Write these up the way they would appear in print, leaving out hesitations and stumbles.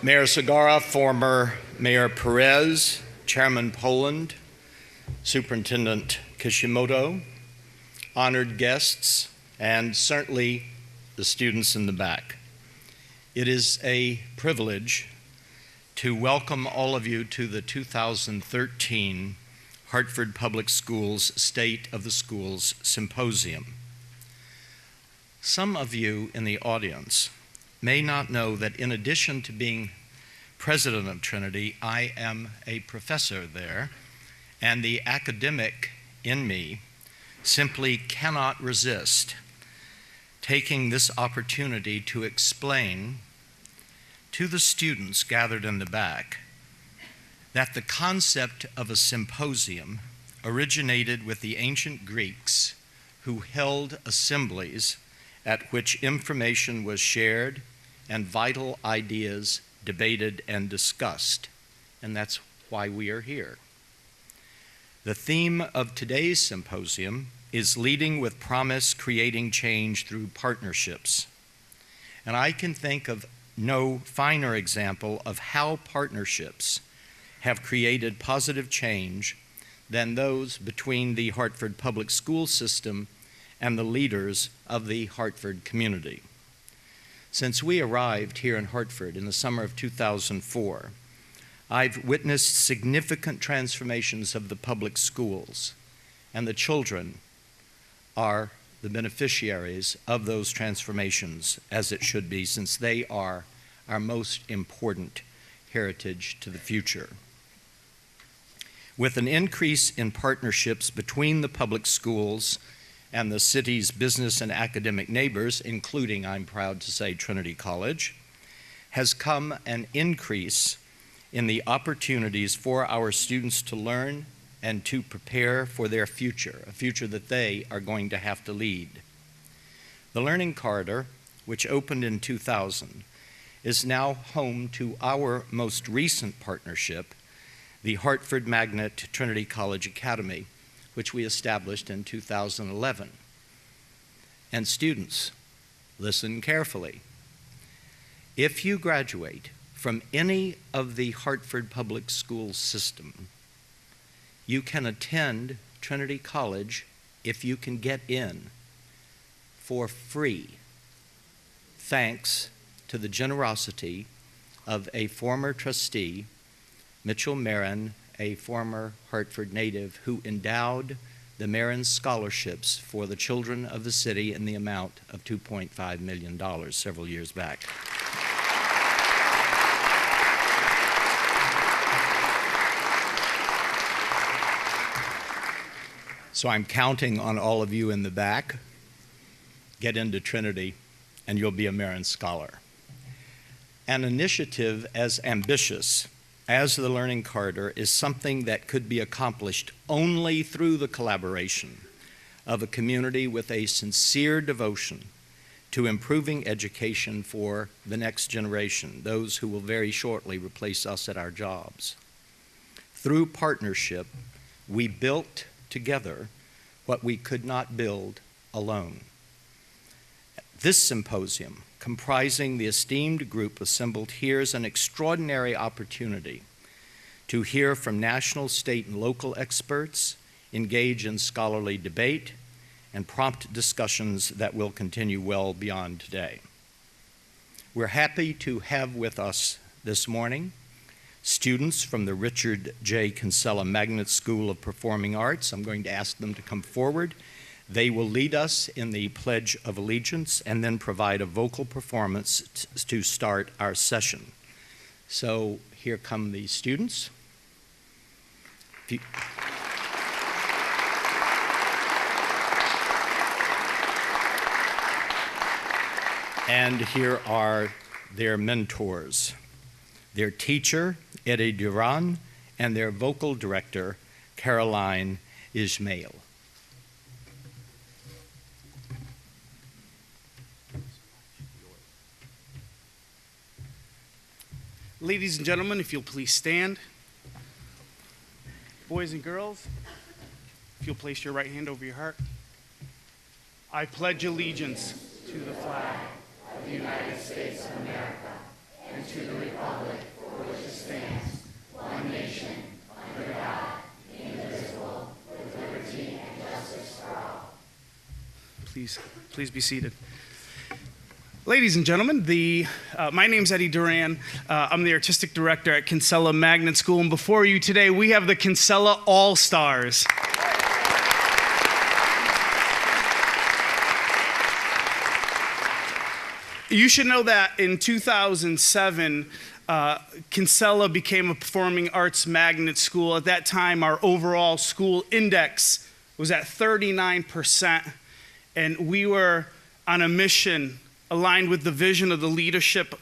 Mayor Segarra, former Mayor Perez, Chairman Poland, Superintendent Kishimoto, honored guests, and certainly the students in the back. It is a privilege to welcome all of you to the 2013 Hartford Public Schools State of the Schools Symposium. Some of you in the audience may not know that in addition to being president of Trinity, I am a professor there, and the academic in me simply cannot resist taking this opportunity to explain to the students gathered in the back that the concept of a symposium originated with the ancient Greeks who held assemblies at which information was shared and vital ideas debated and discussed, and that's why we are here. The theme of today's symposium is Leading with Promise, Creating Change Through Partnerships. And I can think of no finer example of how partnerships have created positive change than those between the Hartford public school system and the leaders of the Hartford community. Since we arrived here in Hartford in the summer of 2004, I've witnessed significant transformations of the public schools, and the children are the beneficiaries of those transformations, as it should be, since they are our most important heritage to the future. With an increase in partnerships between the public schools and the city's business and academic neighbors, including, I'm proud to say, Trinity College, has come an increase in the opportunities for our students to learn and to prepare for their future, a future that they are going to have to lead. The Learning Corridor, which opened in 2000, is now home to our most recent partnership, the Hartford Magnet Trinity College Academy, which we established in 2011. And students, listen carefully. If you graduate from any of the Hartford public school system, you can attend Trinity College, if you can get in, for free, thanks to the generosity of a former trustee, Mitchell Marin, a former Hartford native, who endowed the Marin scholarships for the children of the city in the amount of $2.5 million several years back. So I'm counting on all of you in the back. Get into Trinity and you'll be a Marin Scholar. An initiative as ambitious as the Learning Corridor is something that could be accomplished only through the collaboration of a community with a sincere devotion to improving education for the next generation, those who will very shortly replace us at our jobs. Through partnership, we built together what we could not build alone. This symposium, comprising the esteemed group assembled here, is an extraordinary opportunity to hear from national, state, and local experts, engage in scholarly debate, and prompt discussions that will continue well beyond today. We're happy to have with us this morning students from the Richard J. Kinsella Magnet School of Performing Arts. I'm going to ask them to come forward. They will lead us in the Pledge of Allegiance and then provide a vocal performance to start our session. So here come the students. And here are their mentors, their teacher, Eddie Duran, and their vocal director, Caroline Ismail. Ladies and gentlemen, if you'll please stand. Boys and girls, if you'll place your right hand over your heart. I pledge allegiance to the flag of the United States of America and Please be seated. Ladies and gentlemen, my name's Eddie Duran. I'm the artistic director at Kinsella Magnet School, and before you today, we have the Kinsella All-Stars. You should know that in 2007, Kinsella became a performing arts magnet school. At that time, our overall school index was at 39%, and we were on a mission aligned with the vision of the leadership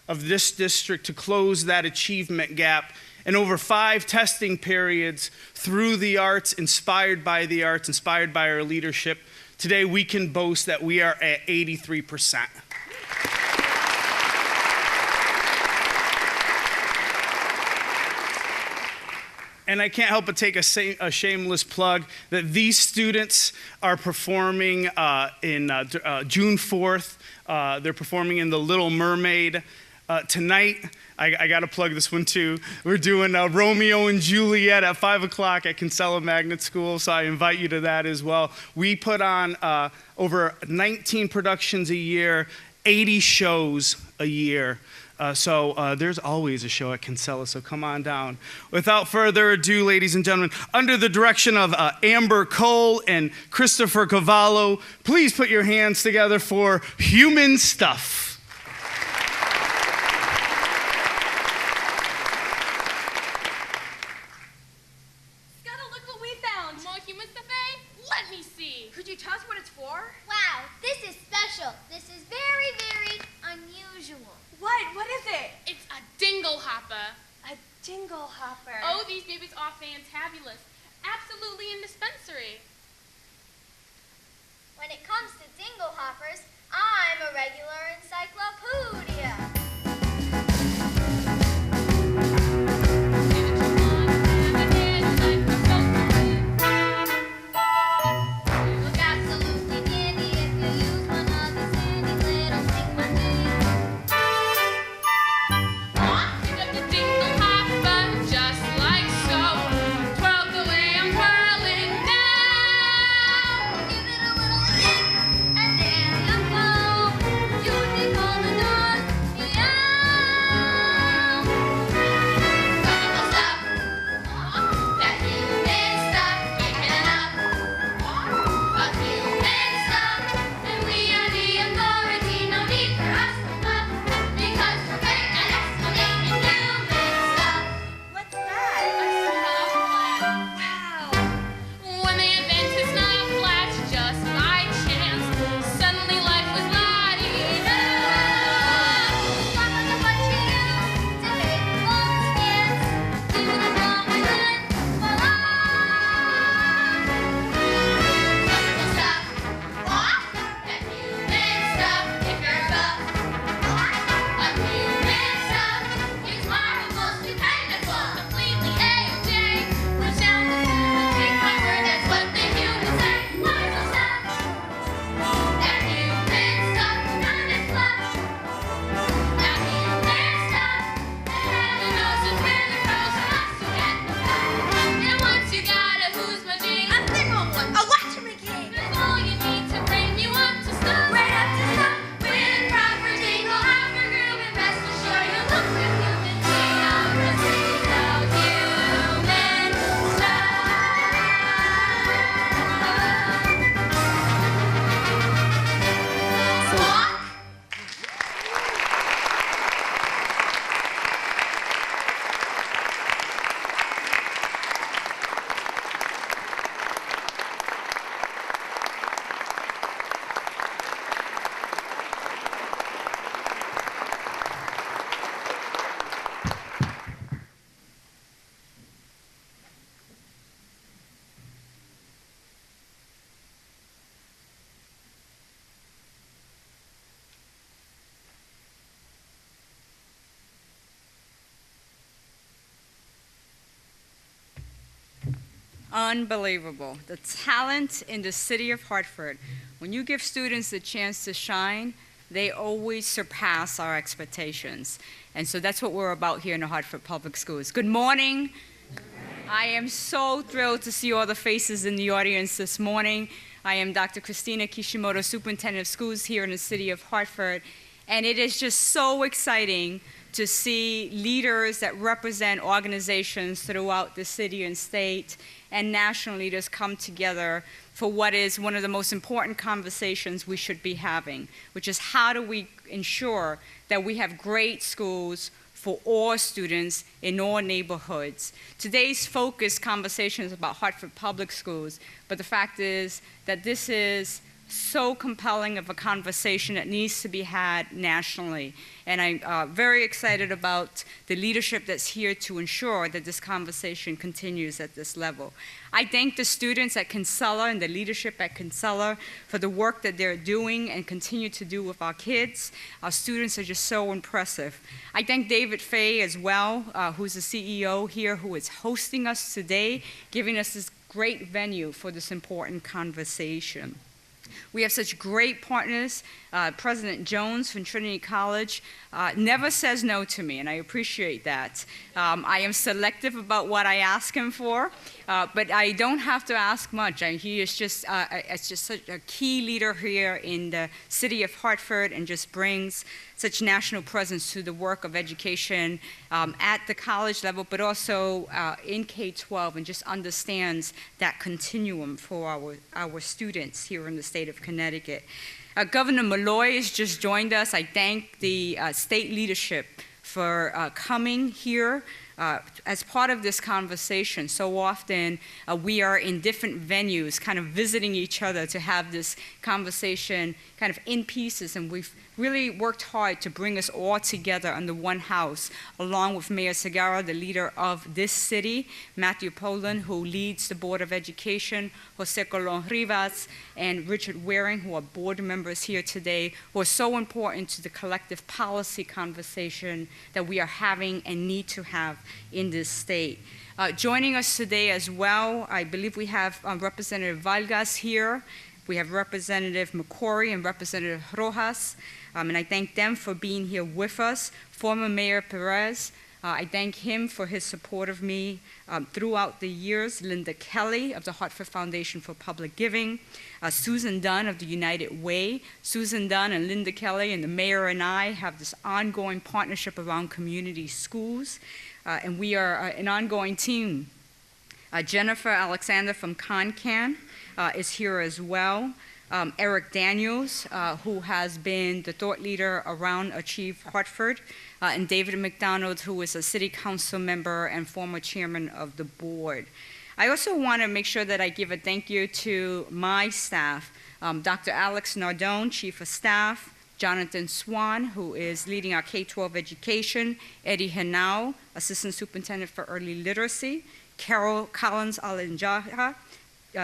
of this district to close that achievement gap. And over 5 testing periods through the arts, inspired by our leadership, today we can boast that we are at 83%. And I can't help but take a shameless plug that these students are performing in June 4th. They're performing in The Little Mermaid. Tonight, I got to plug this one too. We're doing Romeo and Juliet at 5 o'clock at Kinsella Magnet School, so I invite you to that as well. We put on over 19 productions a year, 80 shows a year. So there's always a show at Kinsella, so come on down. Without further ado, ladies and gentlemen, under the direction of Amber Cole and Christopher Cavallo, please put your hands together for Human Stuff. Scuttle, look what we found. More human stuff, eh? Let me see. Could you tell us what it's for? Wow, this is special. This is very, very unusual. What is it? It's a dingle hopper. A dingle hopper. Oh, these babies are fantabulous. Absolutely indispensary. When it comes to dingle hoppers, I'm a regular encyclopedia. Look absolutely dandy if you use one of these handy little stigmatees. Pick up the dingle hopper, just like so. Twirl the way I'm twirling now. Give it a little kick, and there you go. You think all the doors, meow. Dingle stuff, that human stuff, kicking it up. A human stuff, and we are the authority. No need for us to bluff, because we're great at explaining human stuff. What's that? Wow. When they invented snuff flats just by chance, suddenly life was la-dee-da. Stop on the what you use to make long scans. Do the wrong and then voila! Dingle stuff, what? That human stuff, if you're buff. A human stuff, it's marvelous, dependable, completely A-OK. Which sounds good, but take my word, that's what the humans say. Wonderful stuff. That human stuff, none is fluff. That human stuff, heaven knows it's really gross for us to get the fun. And once you got a who's my jing, A thingamaboy. A watchamaking. that's all you need to bring you up to stuff. Right up to stuff. with proper dingle hopper groove, and rest assured you'll look with human geography. Human stuff. Squawk. Unbelievable. The talent in the city of Hartford. When you give students the chance to shine, they always surpass our expectations. And so that's what we're about here in the Hartford Public Schools. Good morning. I am so thrilled to see all the faces in the audience this morning. I am Dr. Christina Kishimoto, Superintendent of Schools here in the city of Hartford. And it is just so exciting to see leaders that represent organizations throughout the city and state and national leaders come together for what is one of the most important conversations we should be having, which is how do we ensure that we have great schools for all students in all neighborhoods. Today's focus conversation is about Hartford Public Schools, but the fact is that this is so compelling of a conversation that needs to be had nationally. And I'm very excited about the leadership that's here to ensure that this conversation continues at this level. I thank the students at Kinsella and the leadership at Kinsella for the work that they're doing and continue to do with our kids. Our students are just so impressive. I thank David Fay as well, who's the CEO here, who is hosting us today, giving us this great venue for this important conversation. We have such great partners. President Jones from Trinity College never says no to me, and I appreciate that. I am selective about what I ask him for, but I don't have to ask much. He is just, such a key leader here in the city of Hartford and just brings such national presence to the work of education at the college level, but also in K-12, and just understands that continuum for our students here in the state of Connecticut. Governor Malloy has just joined us. I thank the state leadership for coming here as part of this conversation. So often we are in different venues, kind of visiting each other to have this conversation kind of in pieces, and we've really worked hard to bring us all together under one house, along with Mayor Segarra, the leader of this city, Matthew Poland, who leads the Board of Education, Jose Colon Rivas, and Richard Waring, who are board members here today, who are so important to the collective policy conversation that we are having and need to have in this state. Joining us today as well, I believe we have Representative Vargas here. We have Representative McCory and Representative Rojas, and I thank them for being here with us. Former Mayor Perez, I thank him for his support of me throughout the years. Linda Kelly of the Hartford Foundation for Public Giving. Susan Dunn of the United Way. Susan Dunn and Linda Kelly and the mayor and I have this ongoing partnership around community schools, and we are an ongoing team. Jennifer Alexander from ConCan is here as well. Eric Daniels, who has been the thought leader around Achieve Hartford, and David McDonald, who is a city council member and former chairman of the board. I also want to make sure that I give a thank you to my staff, Dr. Alex Nardone, Chief of Staff, Jonathan Swan, who is leading our K-12 education, Eddie Henao, Assistant Superintendent for Early Literacy, Carol Collins Alinjaha,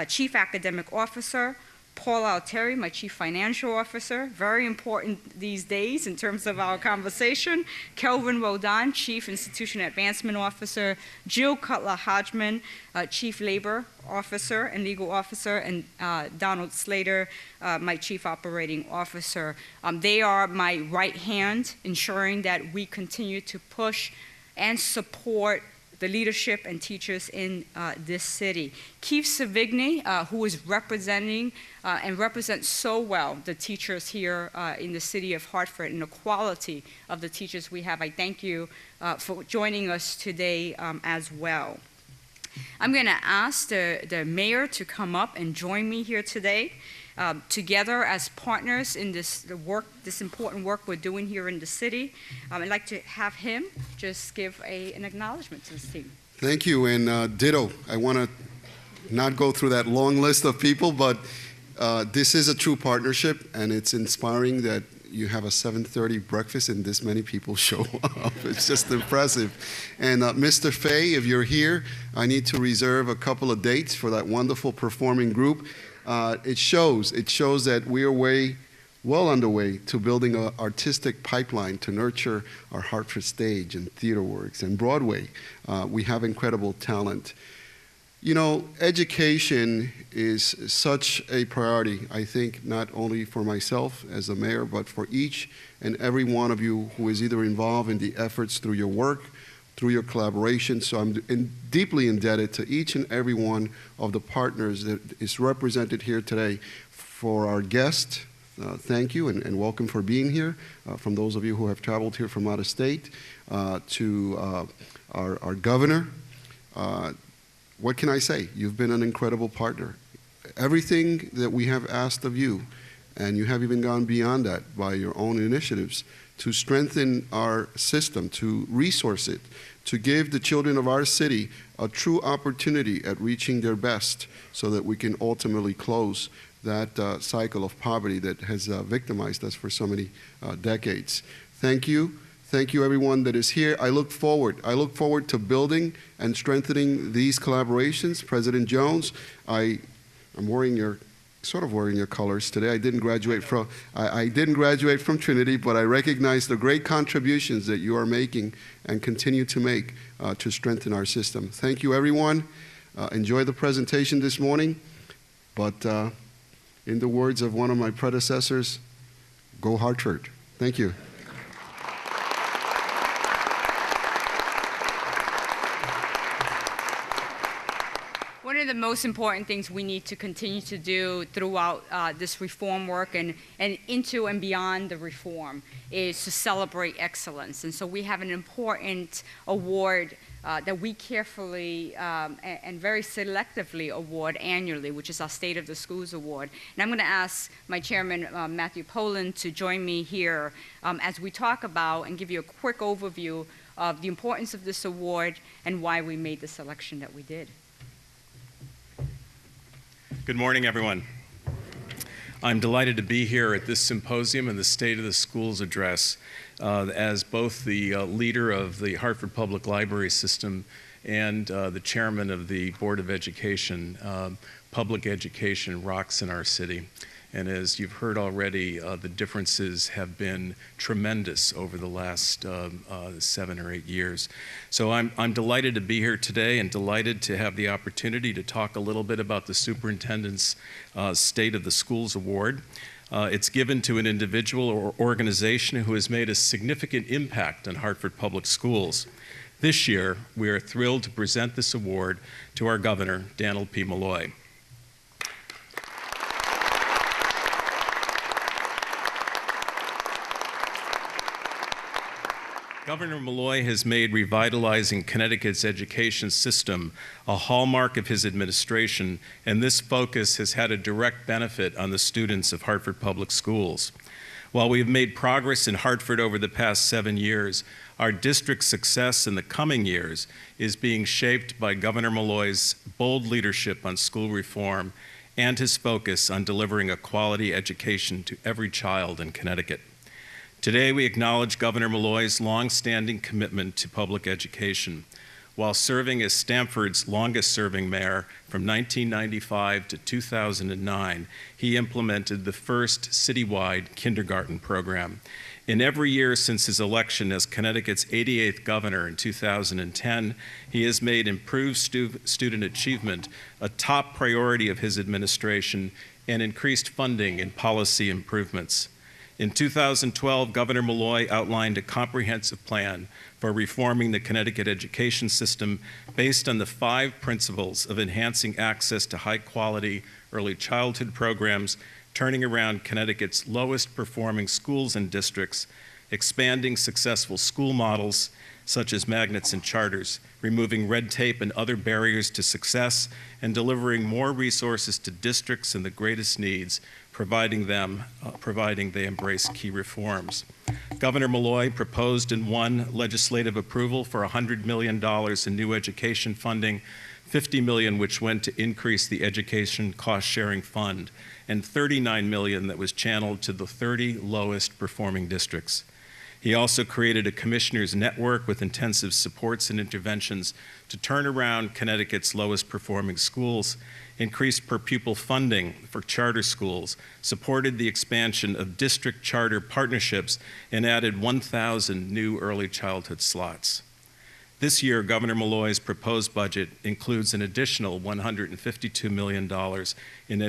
Chief Academic Officer, Paul Altieri, my Chief Financial Officer, very important these days in terms of our conversation, Kelvin Rodon, Chief Institution Advancement Officer, Jill Cutler-Hodgman, Chief Labor Officer and Legal Officer, and Donald Slater, my Chief Operating Officer. They are my right hand, ensuring that we continue to push and support the leadership and teachers in this city. Keith Savigny, who is representing and represents so well the teachers here in the city of Hartford and the quality of the teachers we have. I thank you for joining us today as well. I'm going to ask the mayor to come up and join me here today. Together as partners in this important work we're doing here in the city. I'd like to have him just give an acknowledgement to this team. Thank you, and ditto. I want to not go through that long list of people, but this is a true partnership, and it's inspiring that you have a 7:30 breakfast and this many people show up. It's just impressive. And Mr. Fay, if you're here, I need to reserve a couple of dates for that wonderful performing group. It shows that we are well underway to building an artistic pipeline to nurture our Hartford stage and theater works and Broadway. We have incredible talent. You know, education is such a priority, I think, not only for myself as a mayor, but for each and every one of you who is either involved in the efforts through your work, through your collaboration. So I'm deeply indebted to each and every one of the partners that is represented here today. For our guests, thank you and welcome for being here. From those of you who have traveled here from out of state, to our governor, what can I say? You've been an incredible partner. Everything that we have asked of you, and you have even gone beyond that by your own initiatives to strengthen our system, to resource it, to give the children of our city a true opportunity at reaching their best so that we can ultimately close that cycle of poverty that has victimized us for so many decades. Thank you. Thank you, everyone that is here. I look forward to building and strengthening these collaborations. President Jones, I'm sort of wearing your colors today. I didn't graduate from Trinity, but I recognize the great contributions that you are making and continue to make to strengthen our system. Thank you, everyone. Enjoy the presentation this morning. But in the words of one of my predecessors, go Hartford. Thank you. One of the most important things we need to continue to do throughout this reform work and into and beyond the reform is to celebrate excellence. And so we have an important award that we carefully and very selectively award annually, which is our State of the Schools Award. And I'm going to ask my chairman, Matthew Poland, to join me here as we talk about and give you a quick overview of the importance of this award and why we made the selection that we did. Good morning, everyone. I'm delighted to be here at this symposium and the State of the Schools address as both the leader of the Hartford Public Library System and the chairman of the Board of Education. Public education rocks in our city. And as you've heard already, the differences have been tremendous over the last 7 or 8 years. So I'm delighted to be here today and delighted to have the opportunity to talk a little bit about the Superintendent's State of the Schools Award. It's given to an individual or organization who has made a significant impact on Hartford Public Schools. This year, we are thrilled to present this award to our governor, Daniel P. Malloy. Governor Malloy has made revitalizing Connecticut's education system a hallmark of his administration, and this focus has had a direct benefit on the students of Hartford Public Schools. While we have made progress in Hartford over the past 7 years, our district's success in the coming years is being shaped by Governor Malloy's bold leadership on school reform and his focus on delivering a quality education to every child in Connecticut. Today, we acknowledge Governor Malloy's long-standing commitment to public education. While serving as Stamford's longest-serving mayor from 1995 to 2009, he implemented the first citywide kindergarten program. In every year since his election as Connecticut's 88th governor in 2010, he has made improved student achievement a top priority of his administration and increased funding in policy improvements. In 2012, Governor Malloy outlined a comprehensive plan for reforming the Connecticut education system based on the 5 principles of enhancing access to high-quality early childhood programs, turning around Connecticut's lowest performing schools and districts, expanding successful school models such as magnets and charters, removing red tape and other barriers to success, and delivering more resources to districts in the greatest needs, providing they embrace key reforms. Governor Malloy proposed and won legislative approval for $100 million in new education funding, $50 million which went to increase the education cost-sharing fund, and $39 million that was channeled to the 30 lowest performing districts. He also created a commissioners network with intensive supports and interventions to turn around Connecticut's lowest performing schools, increased per pupil funding for charter schools, supported the expansion of district charter partnerships, and added 1,000 new early childhood slots. This year, Governor Malloy's proposed budget includes an additional $152 million in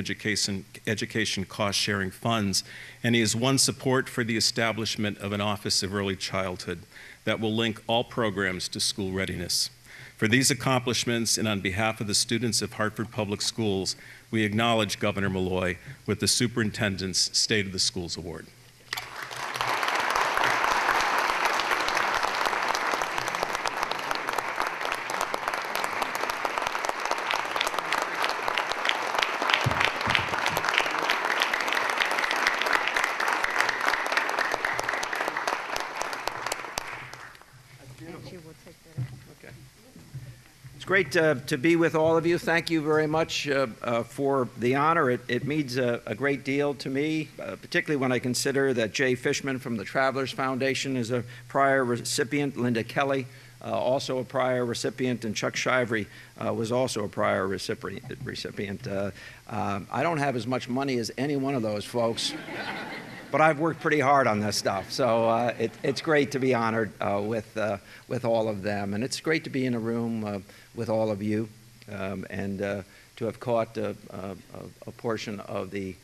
education cost-sharing funds, and he has won support for the establishment of an Office of Early Childhood that will link all programs to school readiness. For these accomplishments, and on behalf of the students of Hartford Public Schools, we acknowledge Governor Malloy with the Superintendent's State of the Schools Award. It's great to be with all of you. Thank you very much for the honor. It means a great deal to me, particularly when I consider that Jay Fishman from the Travelers Foundation is a prior recipient, Linda Kelly also a prior recipient, and Chuck Shivery was also a prior recipient. I don't have as much money as any one of those folks, but I've worked pretty hard on this stuff, so it's great to be honored with all of them, and it's great to be in a room with all of you, and to have caught a portion of the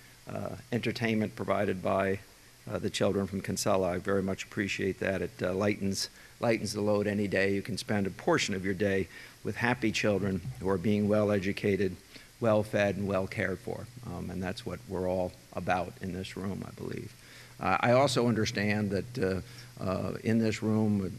entertainment provided by the children from Kinsella. I very much appreciate that. It lightens the load any day. You can spend a portion of your day with happy children who are being well educated, well fed, and well cared for, and that's what we're all about in this room, I believe. I also understand that in this room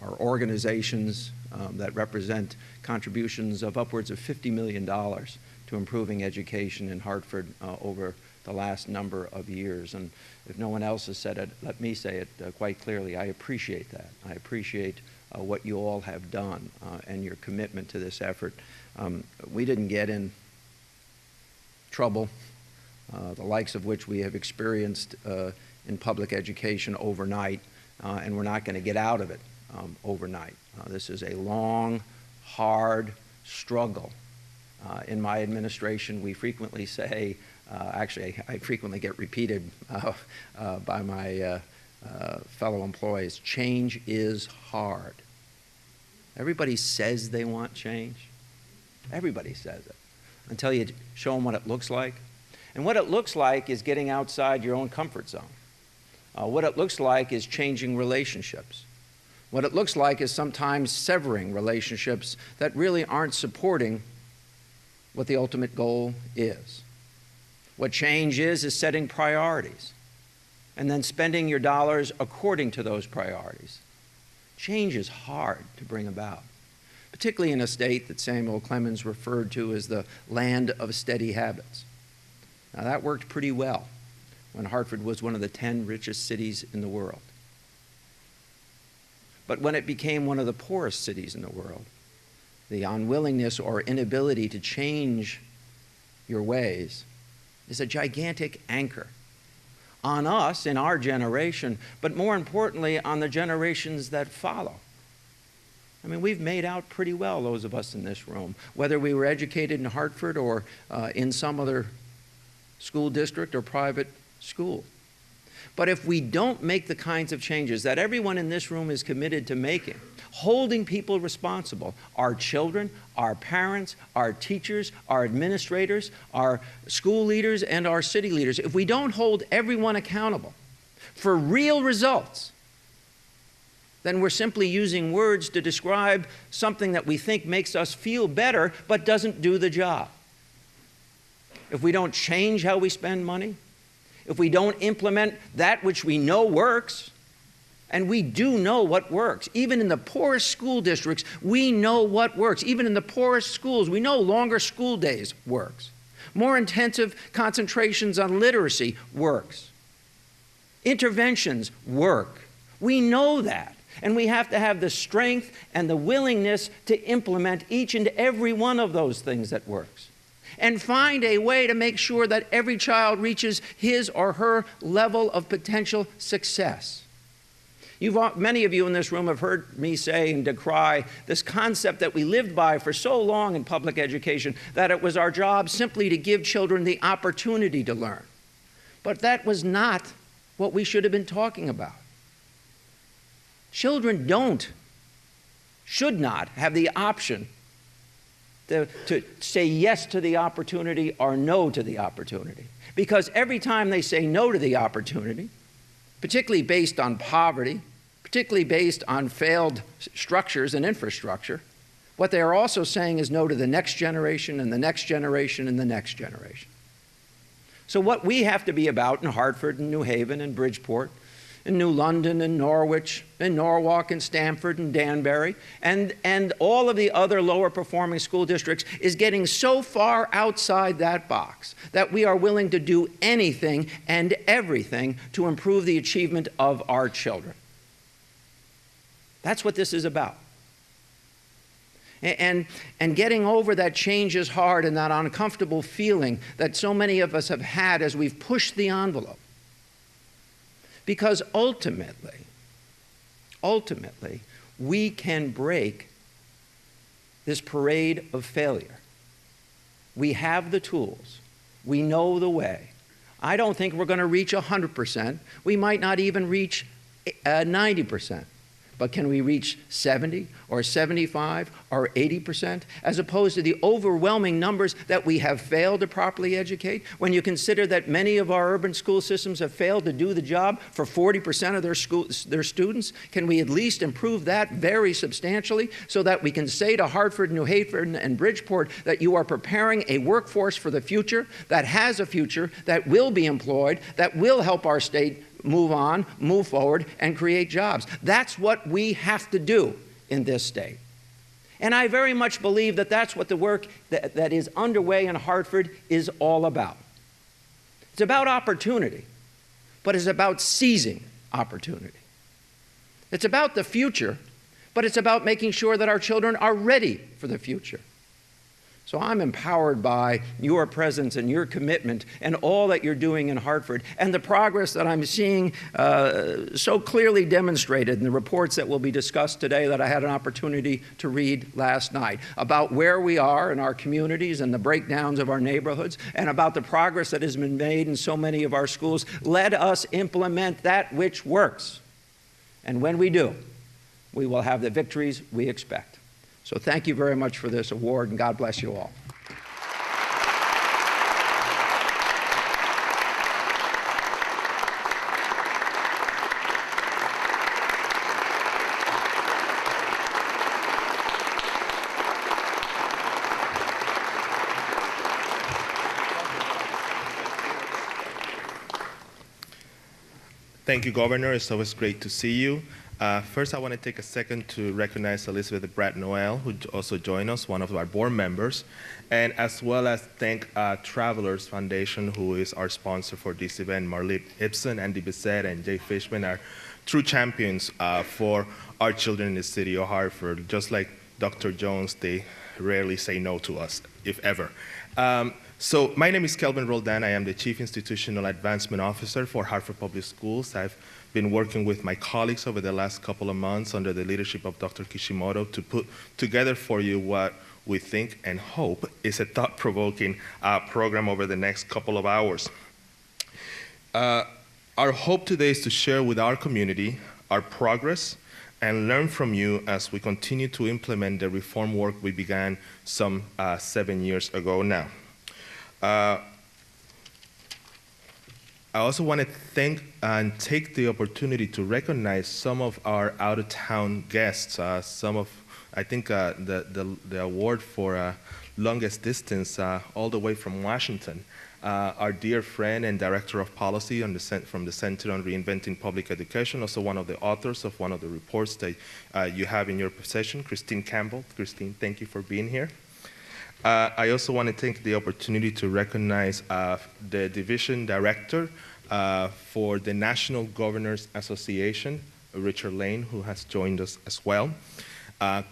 are organizations that represent contributions of upwards of $50 million to improving education in Hartford over the last number of years. And if no one else has said it, let me say it quite clearly. I appreciate that. I appreciate what you all have done and your commitment to this effort. We didn't get in trouble, the likes of which we have experienced in public education overnight, and we're not going to get out of it overnight. This is a long, hard struggle. In my administration, we frequently say, actually, I frequently get repeated by my fellow employees, change is hard. Everybody says they want change. Everybody says it, until you show them what it looks like. And what it looks like is getting outside your own comfort zone. What it looks like is changing relationships. What it looks like is sometimes severing relationships that really aren't supporting what the ultimate goal is. What change is setting priorities and then spending your dollars according to those priorities. Change is hard to bring about, particularly in a state that Samuel Clemens referred to as the land of steady habits. Now, that worked pretty well when Hartford was one of the 10 richest cities in the world. But when it became one of the poorest cities in the world, the unwillingness or inability to change your ways is a gigantic anchor on us in our generation, but more importantly, on the generations that follow. I mean, we've made out pretty well, those of us in this room, whether we were educated in Hartford or in some other school district or private school. But if we don't make the kinds of changes that everyone in this room is committed to making, holding people responsible, our children, our parents, our teachers, our administrators, our school leaders, and our city leaders, if we don't hold everyone accountable for real results, then we're simply using words to describe something that we think makes us feel better but doesn't do the job. If we don't change how we spend money, if we don't implement that which we know works, and we do know what works. Even in the poorest school districts, we know what works. Even in the poorest schools, we know longer school days works. More intensive concentrations on literacy works. Interventions work. We know that. And we have to have the strength and the willingness to implement each and every one of those things that works. And find a way to make sure that every child reaches his or her level of potential success. Many of you in this room have heard me say and decry this concept that we lived by for so long in public education, that it was our job simply to give children the opportunity to learn. But that was not what we should have been talking about. Children don't should not have the option to say yes to the opportunity or no to the opportunity. Because every time they say no to the opportunity, particularly based on poverty, particularly based on failed structures and infrastructure, what they are also saying is no to the next generation and the next generation and the next generation. So what we have to be about in Hartford and New Haven and Bridgeport, in New London and Norwich, and Norwalk and Stamford and Danbury, and all of the other lower performing school districts is getting so far outside that box that we are willing to do anything and everything to improve the achievement of our children. That's what this is about. And getting over that change is hard and that uncomfortable feeling that so many of us have had as we've pushed the envelope. Because ultimately, we can break this parade of failure. We have the tools. We know the way. I don't think we're going to reach 100%. We might not even reach 90%. But can we reach 70 or 75 or 80%, as opposed to the overwhelming numbers that we have failed to properly educate? When you consider that many of our urban school systems have failed to do the job for 40% of their students, can we at least improve that very substantially so that we can say to Hartford, New Haven, and Bridgeport that you are preparing a workforce for the future, that has a future, that will be employed, that will help our state move on, move forward, and create jobs. That's what we have to do in this state. And I very much believe that that's what the work that is underway in Hartford is all about. It's about opportunity, but it's about seizing opportunity. It's about the future, but it's about making sure that our children are ready for the future. So I'm empowered by your presence and your commitment and all that you're doing in Hartford and the progress that I'm seeing so clearly demonstrated in the reports that will be discussed today that I had an opportunity to read last night about where we are in our communities and the breakdowns of our neighborhoods and about the progress that has been made in so many of our schools. Let us implement that which works. And when we do, we will have the victories we expect. So thank you very much for this award, and God bless you all. Thank you, Governor. It's always great to see you. First, I want to take a second to recognize Elizabeth Brad Noel, who also joined us, one of our board members, and as well as thank Travelers Foundation, who is our sponsor for this event. Marlene Ibsen, Andy Bissett, and Jay Fishman are true champions for our children in the city of Hartford. Just like Dr. Jones, they rarely say no to us, if ever. So my name is Kelvin Roldan. I am the Chief Institutional Advancement Officer for Hartford Public Schools. I've been working with my colleagues over the last couple of months under the leadership of Dr. Kishimoto to put together for you what we think and hope is a thought-provoking program over the next couple of hours. Our hope today is to share with our community our progress and learn from you as we continue to implement the reform work we began some 7 years ago now. I also want to thank and take the opportunity to recognize some of our out-of-town guests. I think the award for longest distance all the way from Washington. Our dear friend and Director of Policy from the Center on Reinventing Public Education, also one of the authors of one of the reports that you have in your possession, Christine Campbell. Christine, thank you for being here. I also want to take the opportunity to recognize the Division Director for the National Governors Association, Richard Lane, who has joined us as well.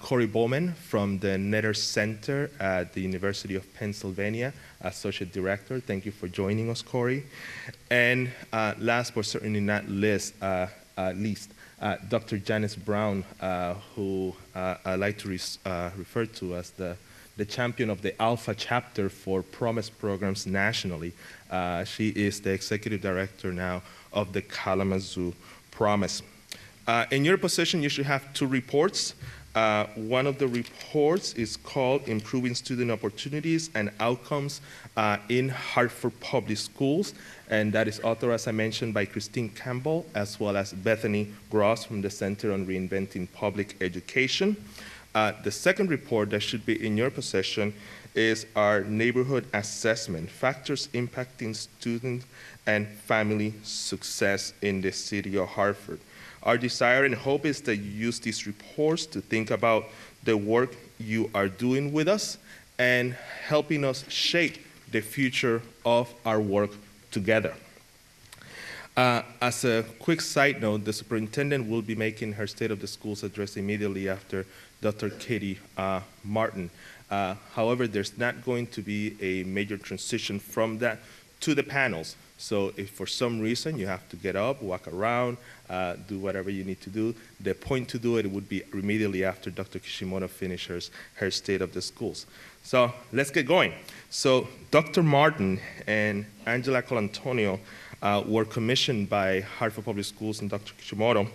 Corey Bowman from the Netter Center at the University of Pennsylvania, Associate Director. Thank you for joining us, Corey. And last but certainly not least, Dr. Janice Brown, who I like to refer to as the champion of the Alpha chapter for Promise programs nationally. She is the executive director now of the Kalamazoo Promise. In your possession, you should have two reports. One of the reports is called Improving Student Opportunities and Outcomes in Hartford Public Schools, and that is authored, as I mentioned, by Christine Campbell, as well as Bethany Gross from the Center on Reinventing Public Education. The second report that should be in your possession is our neighborhood assessment, factors impacting student and family success in the city of Hartford. Our desire and hope is that you use these reports to think about the work you are doing with us and helping us shape the future of our work together. As a quick side note, the superintendent will be making her State of the Schools address immediately after Dr. Katie Martin. However, there's not going to be a major transition from that to the panels. So if for some reason you have to get up, walk around, do whatever you need to do, the point to do it would be immediately after Dr. Kishimoto finishes her State of the Schools. So let's get going. So Dr. Martin and Angela Colantonio were commissioned by Hartford Public Schools and Dr. Kishimoto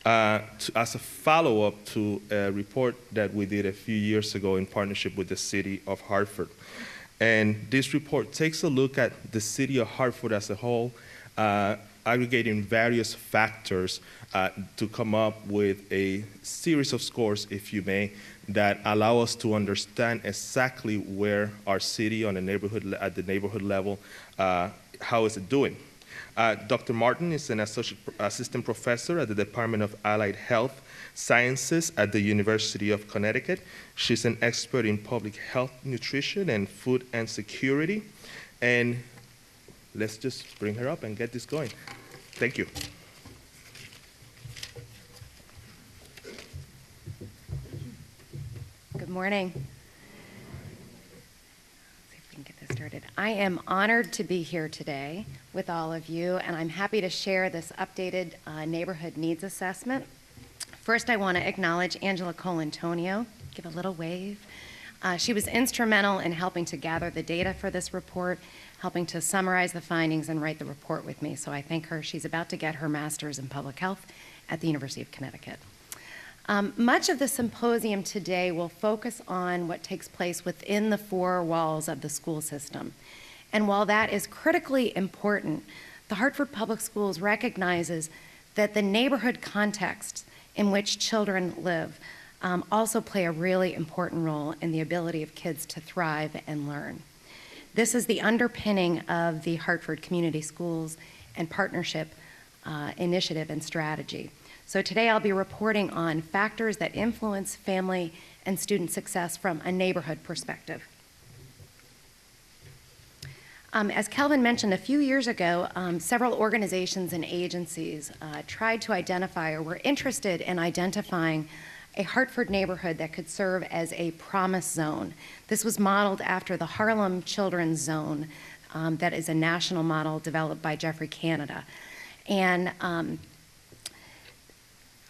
as a follow-up to a report that we did a few years ago in partnership with the city of Hartford. And this report takes a look at the city of Hartford as a whole, aggregating various factors to come up with a series of scores, if you may, that allow us to understand exactly where our city on a neighborhood, at the neighborhood level, how is it doing. Dr. Martin is an assistant professor at the Department of Allied Health Sciences at the University of Connecticut. She's an expert in public health, nutrition, and food and security. And let's just bring her up and get this going. Thank you. Good morning. Let's see if we can get this started. I am honored to be here today with all of you, and I'm happy to share this updated neighborhood needs assessment. First, I want to acknowledge Angela Colantonio. Give a little wave. She was instrumental in helping to gather the data for this report, helping to summarize the findings and write the report with me. So I thank her. She's about to get her master's in public health at the University of Connecticut. Much of the symposium today will focus on what takes place within the four walls of the school system. And while that is critically important, the Hartford Public Schools recognizes that the neighborhood context in which children live also play a really important role in the ability of kids to thrive and learn. This is the underpinning of the Hartford Community Schools and Partnership Initiative and Strategy. So today I'll be reporting on factors that influence family and student success from a neighborhood perspective. As Kelvin mentioned, a few years ago, several organizations and agencies tried to identify or were interested in identifying a Hartford neighborhood that could serve as a promise zone. This was modeled after the Harlem Children's Zone that is a national model developed by Jeffrey Canada. And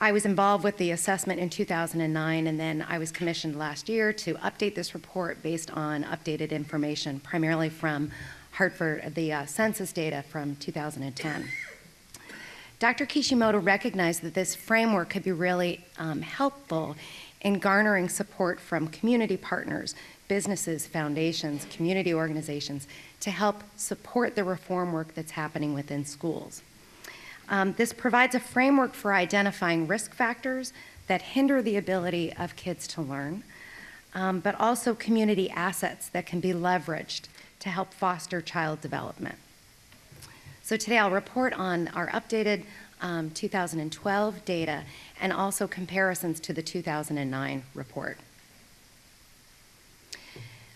I was involved with the assessment in 2009, and then I was commissioned last year to update this report based on updated information, primarily from Hartford, the census data from 2010. Dr. Kishimoto recognized that this framework could be really helpful in garnering support from community partners, businesses, foundations, community organizations, to help support the reform work that's happening within schools. This provides a framework for identifying risk factors that hinder the ability of kids to learn, but also community assets that can be leveraged to help foster child development. So today I'll report on our updated 2012 data and also comparisons to the 2009 report.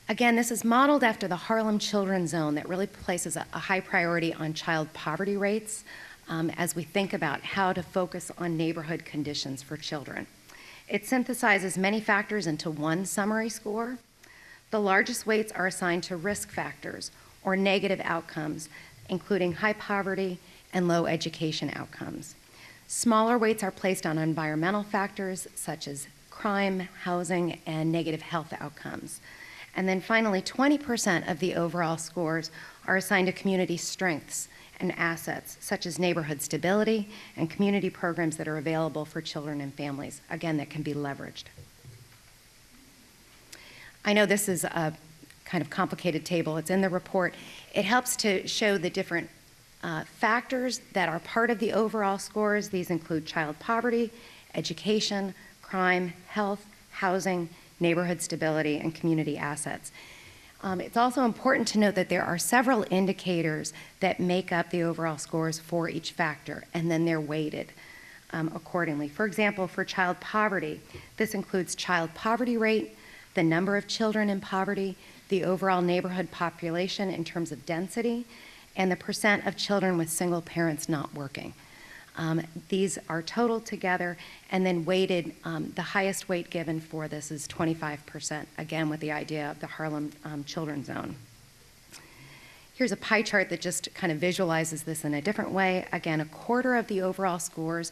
Again, this is modeled after the Harlem Children's Zone that really places a high priority on child poverty rates as we think about how to focus on neighborhood conditions for children. It synthesizes many factors into one summary score. The largest weights are assigned to risk factors or negative outcomes, including high poverty and low education outcomes. Smaller weights are placed on environmental factors such as crime, housing, and negative health outcomes. And then finally, 20% of the overall scores are assigned to community strengths and assets, such as neighborhood stability and community programs that are available for children and families, again, that can be leveraged. I know this is a kind of complicated table. It's in the report. It helps to show the different factors that are part of the overall scores. These include child poverty, education, crime, health, housing, neighborhood stability, and community assets. It's also important to note that there are several indicators that make up the overall scores for each factor, and then they're weighted accordingly. For example, for child poverty, this includes child poverty rate, the number of children in poverty, the overall neighborhood population in terms of density, and the percent of children with single parents not working. These are totaled together and then weighted. The highest weight given for this is 25%, again with the idea of the Harlem Children's Zone. Here's a pie chart that just kind of visualizes this in a different way. Again, a quarter of the overall scores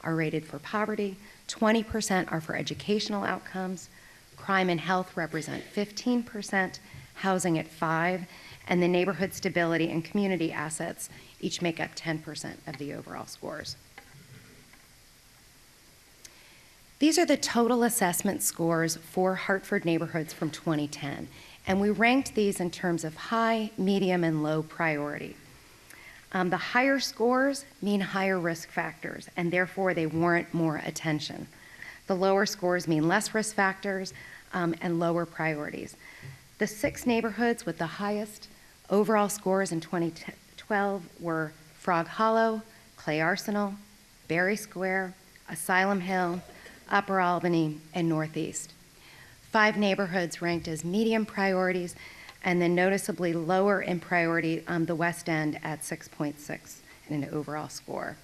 are rated for poverty, 20% are for educational outcomes, crime and health represent 15%, housing at 5%, and the neighborhood stability and community assets each make up 10% of the overall scores. These are the total assessment scores for Hartford neighborhoods from 2010, and we ranked these in terms of high, medium, and low priority. The higher scores mean higher risk factors, and therefore they warrant more attention. The lower scores mean less risk factors and lower priorities. The 6 neighborhoods with the highest overall scores in 2012 were Frog Hollow, Clay Arsenal, Berry Square, Asylum Hill, Upper Albany, and Northeast. 5 neighborhoods ranked as medium priorities, and then noticeably lower in priority the West End at 6.6 in an overall score.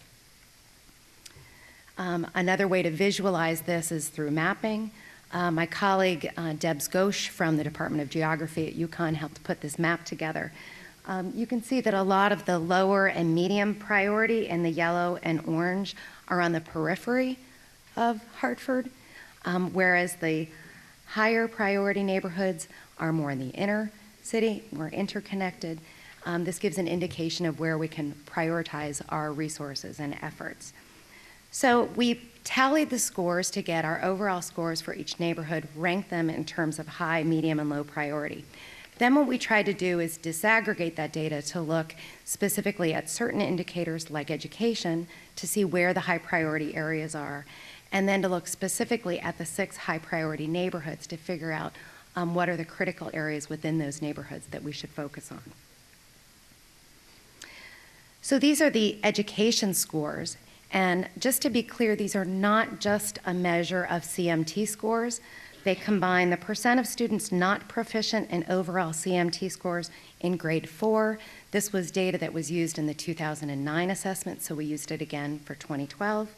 Another way to visualize this is through mapping. My colleague Debs Ghosh from the Department of Geography at UConn helped put this map together. You can see that a lot of the lower and medium priority in the yellow and orange are on the periphery of Hartford, whereas the higher priority neighborhoods are more in the inner city, more interconnected. This gives an indication of where we can prioritize our resources and efforts. So we tallied the scores to get our overall scores for each neighborhood, ranked them in terms of high, medium, and low priority. Then what we tried to do is disaggregate that data to look specifically at certain indicators like education to see where the high priority areas are, and then to look specifically at the 6 high priority neighborhoods to figure out what are the critical areas within those neighborhoods that we should focus on. So these are the education scores. And just to be clear, these are not just a measure of CMT scores. They combine the percent of students not proficient in overall CMT scores in grade 4. This was data that was used in the 2009 assessment, so we used it again for 2012.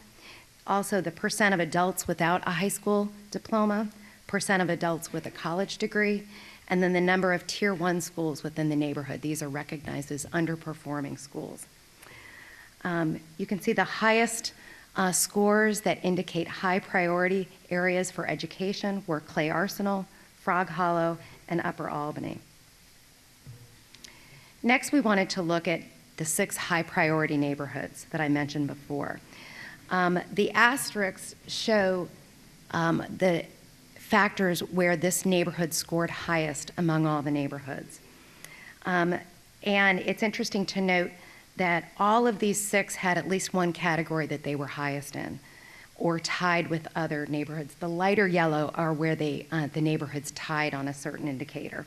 Also, the percent of adults without a high school diploma, percent of adults with a college degree, and then the number of Tier 1 schools within the neighborhood. These are recognized as underperforming schools. You can see the highest scores that indicate high priority areas for education were Clay Arsenal, Frog Hollow, and Upper Albany. Next, we wanted to look at the 6 high priority neighborhoods that I mentioned before. The asterisks show the factors where this neighborhood scored highest among all the neighborhoods. And it's interesting to note that all of these 6 had at least one category that they were highest in or tied with other neighborhoods. The lighter yellow are where the neighborhoods tied on a certain indicator.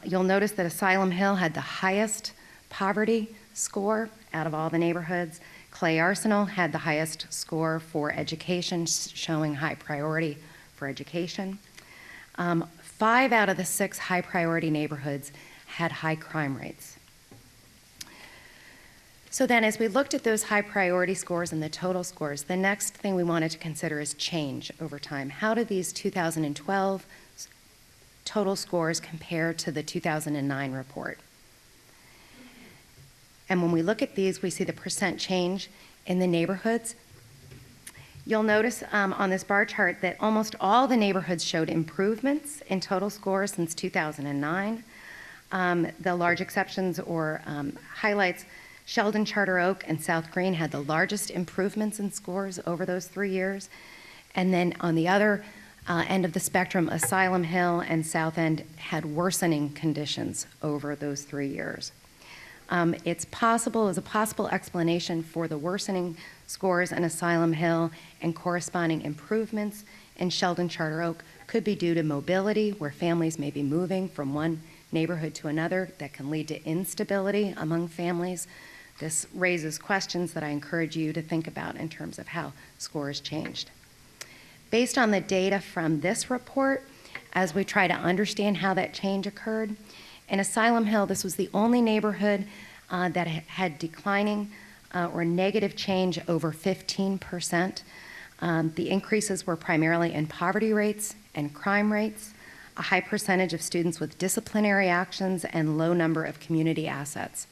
You'll notice that Asylum Hill had the highest poverty score out of all the neighborhoods. Clay Arsenal had the highest score for education, showing high priority for education. 5 out of the 6 high priority neighborhoods had high crime rates. So then as we looked at those high priority scores and the total scores, the next thing we wanted to consider is change over time. How do these 2012 total scores compare to the 2009 report? And when we look at these, we see the percent change in the neighborhoods. You'll notice on this bar chart that almost all the neighborhoods showed improvements in total scores since 2009. The large exceptions or highlights, Sheldon, Charter Oak, and South Green had the largest improvements in scores over those 3 years. And then on the other end of the spectrum, Asylum Hill and South End had worsening conditions over those 3 years. It's possible, as a possible explanation for the worsening scores in Asylum Hill and corresponding improvements in Sheldon Charter Oak could be due to mobility, where families may be moving from one neighborhood to another that can lead to instability among families. This raises questions that I encourage you to think about in terms of how scores changed. Based on the data from this report, as we try to understand how that change occurred, in Asylum Hill, this was the only neighborhood that had declining or negative change over 15%. The increases were primarily in poverty rates and crime rates, a high percentage of students with disciplinary actions, and low number of community assets.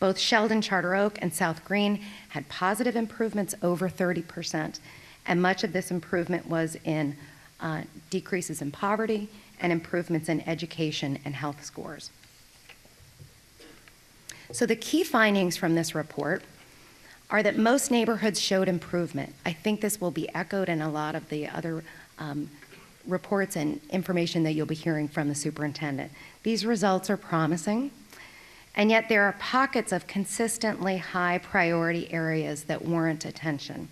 Both Sheldon Charter Oak and South Green had positive improvements over 30%, and much of this improvement was in decreases in poverty and improvements in education and health scores. So the key findings from this report are that most neighborhoods showed improvement. I think this will be echoed in a lot of the other reports and information that you'll be hearing from the superintendent. These results are promising, and yet there are pockets of consistently high priority areas that warrant attention.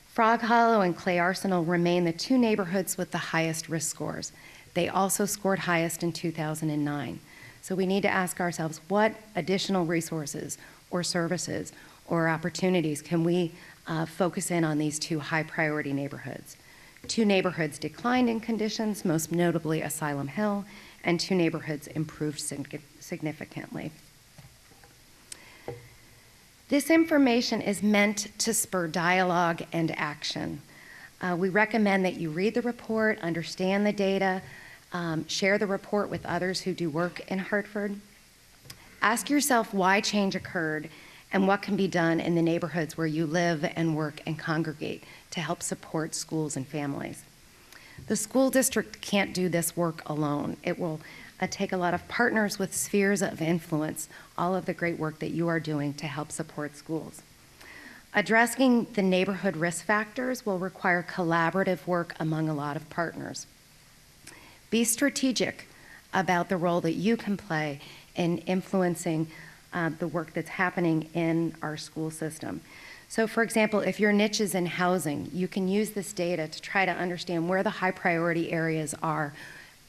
Frog Hollow and Clay Arsenal remain the 2 neighborhoods with the highest risk scores. They also scored highest in 2009. So we need to ask ourselves, what additional resources or services or opportunities can we focus in on these 2 high priority neighborhoods? 2 neighborhoods declined in conditions, most notably Asylum Hill, and 2 neighborhoods improved significantly. This information is meant to spur dialogue and action. We recommend that you read the report, understand the data, share the report with others who do work in Hartford. Ask yourself why change occurred and what can be done in the neighborhoods where you live and work and congregate to help support schools and families. The school district can't do this work alone. It will take a lot of partners with spheres of influence, all of the great work that you are doing to help support schools. Addressing the neighborhood risk factors will require collaborative work among a lot of partners. Be strategic about the role that you can play in influencing the work that's happening in our school system. So for example, if your niche is in housing, you can use this data to try to understand where the high priority areas are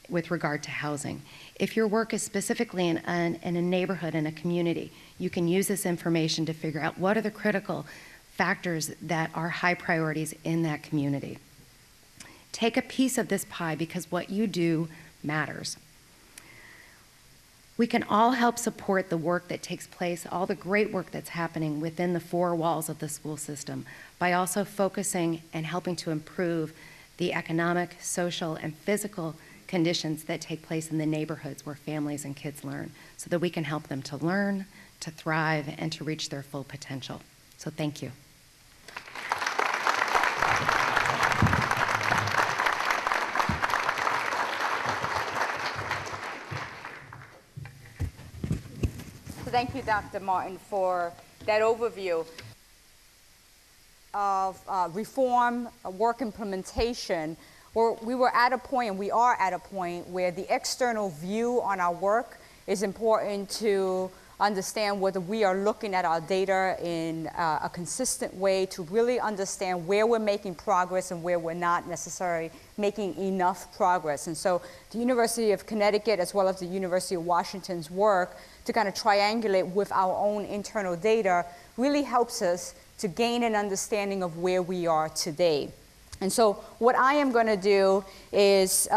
with regard to housing. If your work is specifically in a neighborhood, in a community, you can use this information to figure out what are the critical factors that are high priorities in that community. Take a piece of this pie because what you do matters. We can all help support the work that takes place, all the great work that's happening within the 4 walls of the school system by also focusing and helping to improve the economic, social, and physical conditions that take place in the neighborhoods where families and kids learn so that we can help them to learn, to thrive, and to reach their full potential. So thank you. Thank you, Dr. Martin, for that overview of reform, work implementation. We were at a point, and we are at a point, where the external view on our work is important to understand whether we are looking at our data in a consistent way to really understand where we're making progress and where we're not necessarily making enough progress. And so the University of Connecticut, as well as the University of Washington's work to kind of triangulate with our own internal data really helps us to gain an understanding of where we are today. And so what I am going to do is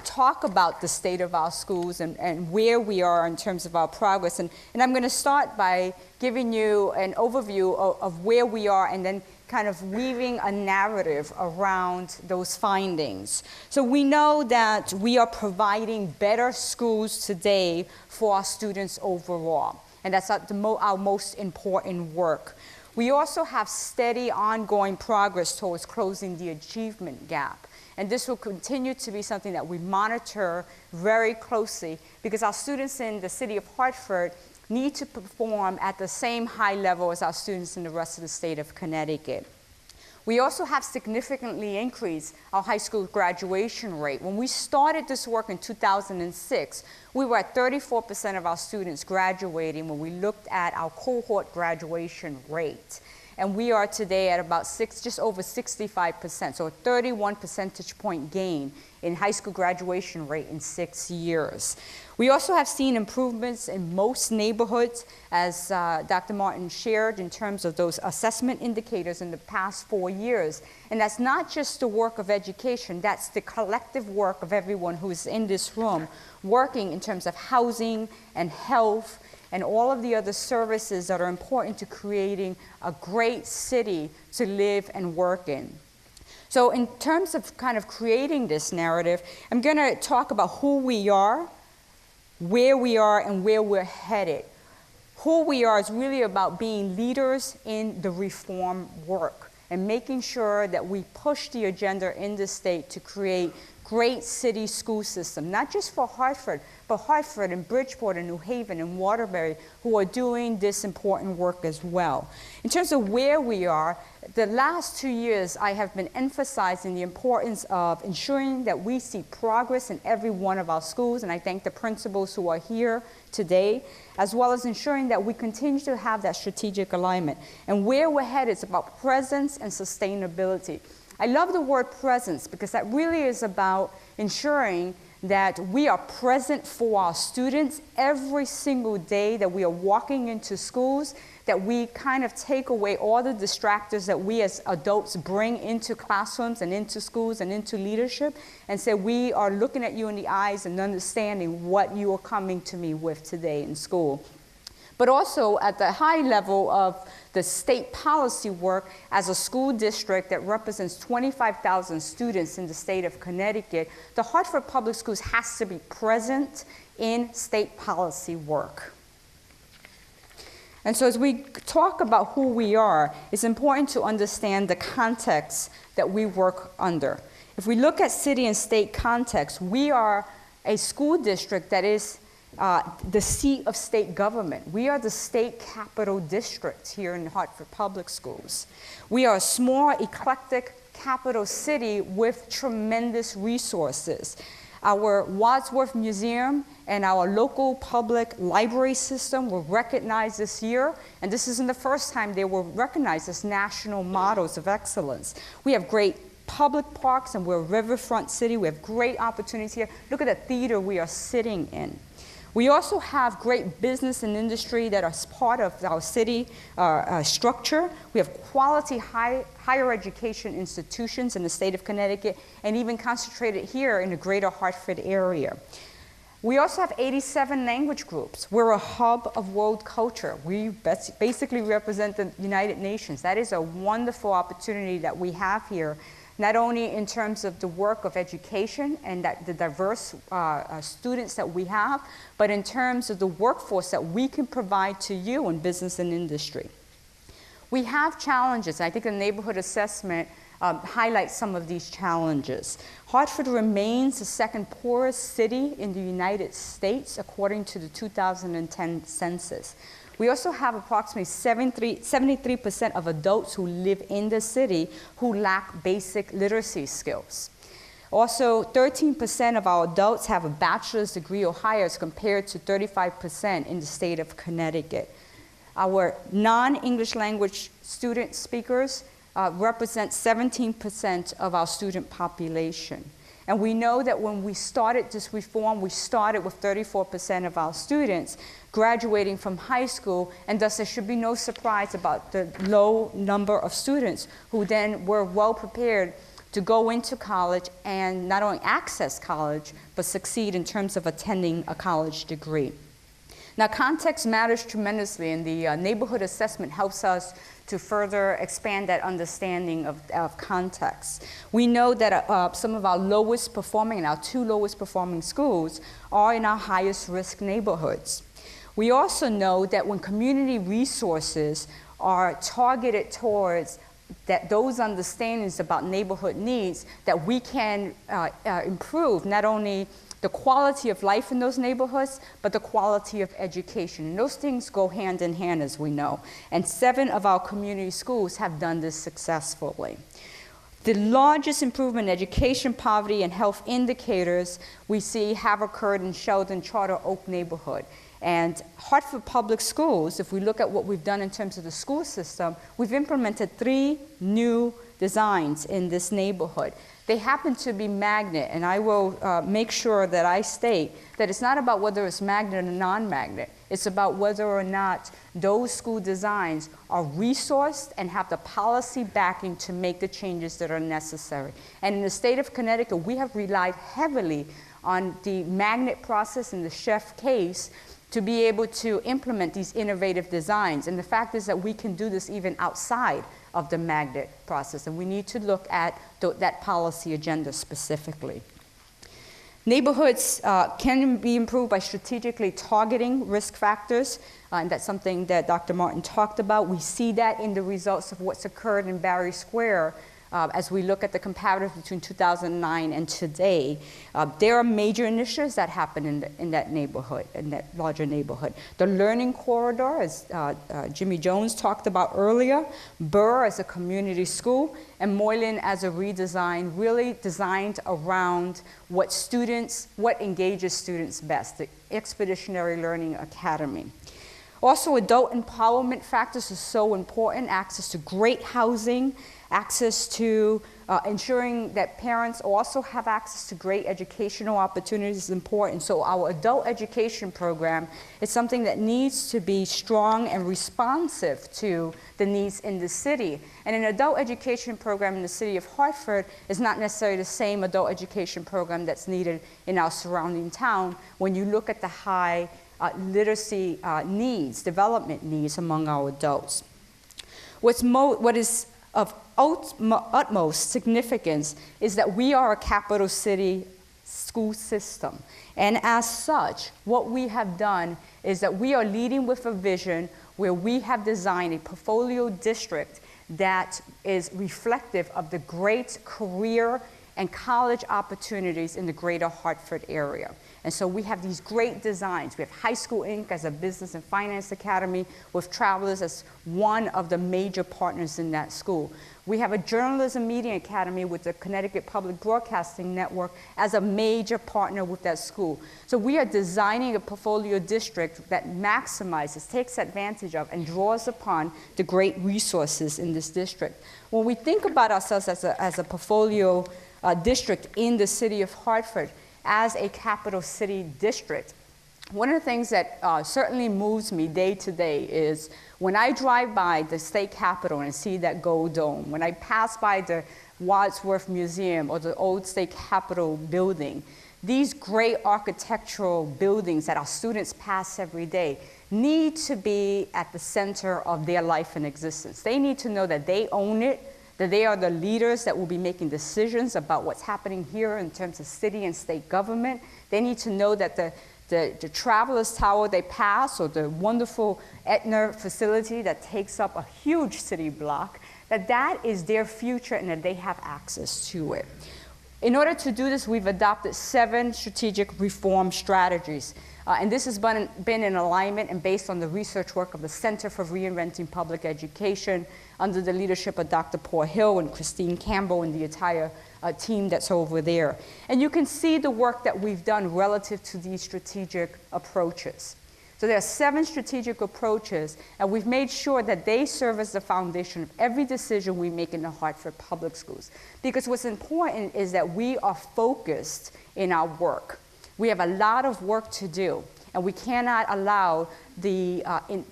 talk about the state of our schools and where we are in terms of our progress. And I'm going to start by giving you an overview of where we are and then kind of weaving a narrative around those findings. So we know that we are providing better schools today for our students overall. And that's our most important work. We also have steady, ongoing progress towards closing the achievement gap. And this will continue to be something that we monitor very closely because our students in the city of Hartford need to perform at the same high level as our students in the rest of the state of Connecticut. We also have significantly increased our high school graduation rate. When we started this work in 2006, we were at 34% of our students graduating when we looked at our cohort graduation rate. And we are today at about just over 65%, so a 31 percentage point gain in high school graduation rate in 6 years. We also have seen improvements in most neighborhoods, as Dr. Martin shared, in terms of those assessment indicators in the past 4 years. And that's not just the work of education, that's the collective work of everyone who's in this room, working in terms of housing and health and all of the other services that are important to creating a great city to live and work in. So in terms of kind of creating this narrative, I'm going to talk about who we are, where we are, and where we're headed. Who we are is really about being leaders in the reform work and making sure that we push the agenda in the state to create great city school system, not just for Hartford, but Hartford and Bridgeport and New Haven and Waterbury, who are doing this important work as well. In terms of where we are, the last 2 years I have been emphasizing the importance of ensuring that we see progress in every one of our schools, and I thank the principals who are here today, as well as ensuring that we continue to have that strategic alignment. And where we're headed is about presence and sustainability. I love the word presence because that really is about ensuring that we are present for our students every single day that we are walking into schools, that we kind of take away all the distractors that we as adults bring into classrooms and into schools and into leadership, and say we are looking at you in the eyes and understanding what you are coming to me with today in school. But also at the high level of the state policy work, as a school district that represents 25,000 students in the state of Connecticut, the Hartford Public Schools has to be present in state policy work. And so as we talk about who we are, it's important to understand the context that we work under. If we look at city and state context, we are a school district that is the seat of state government. We are the state capital district here in Hartford Public Schools. We are a small, eclectic capital city with tremendous resources. Our Wadsworth Museum and our local public library system were recognized this year, and this isn't the first time they were recognized as national models of excellence. We have great public parks, and we're a riverfront city. We have great opportunities here. Look at the theater we are sitting in. We also have great business and industry that are part of our city structure. We have quality higher education institutions in the state of Connecticut, and even concentrated here in the greater Hartford area. We also have 87 language groups. We're a hub of world culture. We basically represent the United Nations. That is a wonderful opportunity that we have here, not only in terms of the work of education and the diverse students that we have, but in terms of the workforce that we can provide to you in business and industry. We have challenges. I think the neighborhood assessment highlights some of these challenges. Hartford remains the second poorest city in the United States, according to the 2010 census. We also have approximately 73% of adults who live in the city who lack basic literacy skills. Also, 13% of our adults have a bachelor's degree or higher as compared to 35% in the state of Connecticut. Our non-English language student speakers represent 17% of our student population. And we know that when we started this reform, we started with 34% of our students graduating from high school, and thus there should be no surprise about the low number of students who then were well prepared to go into college and not only access college, but succeed in terms of attending a college degree. Now, context matters tremendously, and the neighborhood assessment helps us to further expand that understanding of context. We know that some of our lowest performing and our two lowest performing schools are in our highest risk neighborhoods. We also know that when community resources are targeted towards those understandings about neighborhood needs, that we can improve not only the quality of life in those neighborhoods, but the quality of education. And those things go hand in hand, as we know. And 7 of our community schools have done this successfully. The largest improvement in education, poverty, and health indicators we see have occurred in Sheldon Charter Oak neighborhood. And Hartford Public Schools, if we look at what we've done in terms of the school system, we've implemented 3 new designs in this neighborhood. They happen to be magnet, and I will make sure that I state that it's not about whether it's magnet or non-magnet. It's about whether or not those school designs are resourced and have the policy backing to make the changes that are necessary. And in the state of Connecticut, we have relied heavily on the magnet process in the Chef case to be able to implement these innovative designs. And the fact is that we can do this even outside of the magnet process, and we need to look at that policy agenda specifically. Neighborhoods can be improved by strategically targeting risk factors, and that's something that Dr. Martin talked about. We see that in the results of what's occurred in Barry Square as we look at the comparative between 2009 and today. There are major initiatives that happen in that neighborhood, in that larger neighborhood. The learning corridor, as Jimmy Jones talked about earlier, Burr as a community school, and Moylan as a redesign, really designed around what engages students best, the Expeditionary Learning Academy. Also, adult empowerment factors are so important: access to great housing, access to ensuring that parents also have access to great educational opportunities is important. So our adult education program is something that needs to be strong and responsive to the needs in the city. And an adult education program in the city of Hartford is not necessarily the same adult education program that's needed in our surrounding town when you look at the high literacy needs, development needs among our adults. What is of utmost significance is that we are a capital city school system. And as such, what we have done is that we are leading with a vision where we have designed a portfolio district that is reflective of the great career and college opportunities in the greater Hartford area. And so we have these great designs. We have High School Inc. as a business and finance academy, with Travelers as one of the major partners in that school. We have a journalism media academy with the Connecticut Public Broadcasting Network as a major partner with that school. So we are designing a portfolio district that maximizes, takes advantage of, and draws upon the great resources in this district. When we think about ourselves as a portfolio district in the city of Hartford, as a capital city district, one of the things that certainly moves me day to day is when I drive by the state capitol and see that gold dome, when I pass by the Wadsworth Museum or the old state capitol building, these great architectural buildings that our students pass every day need to be at the center of their life and existence. They need to know that they own it, that they are the leaders that will be making decisions about what's happening here in terms of city and state government. They need to know that the Travelers Tower they pass, or the wonderful Aetna facility that takes up a huge city block, that is their future and that they have access to it. In order to do this, we've adopted 7 strategic reform strategies. And this has been in alignment and based on the research work of the Center for Reinventing Public Education under the leadership of Dr. Paul Hill and Christine Campbell and the entire team that's over there. And you can see the work that we've done relative to these strategic approaches. So there are 7 strategic approaches, and we've made sure that they serve as the foundation of every decision we make in the Hartford Public Schools. Because what's important is that we are focused in our work. We have a lot of work to do, and we cannot allow the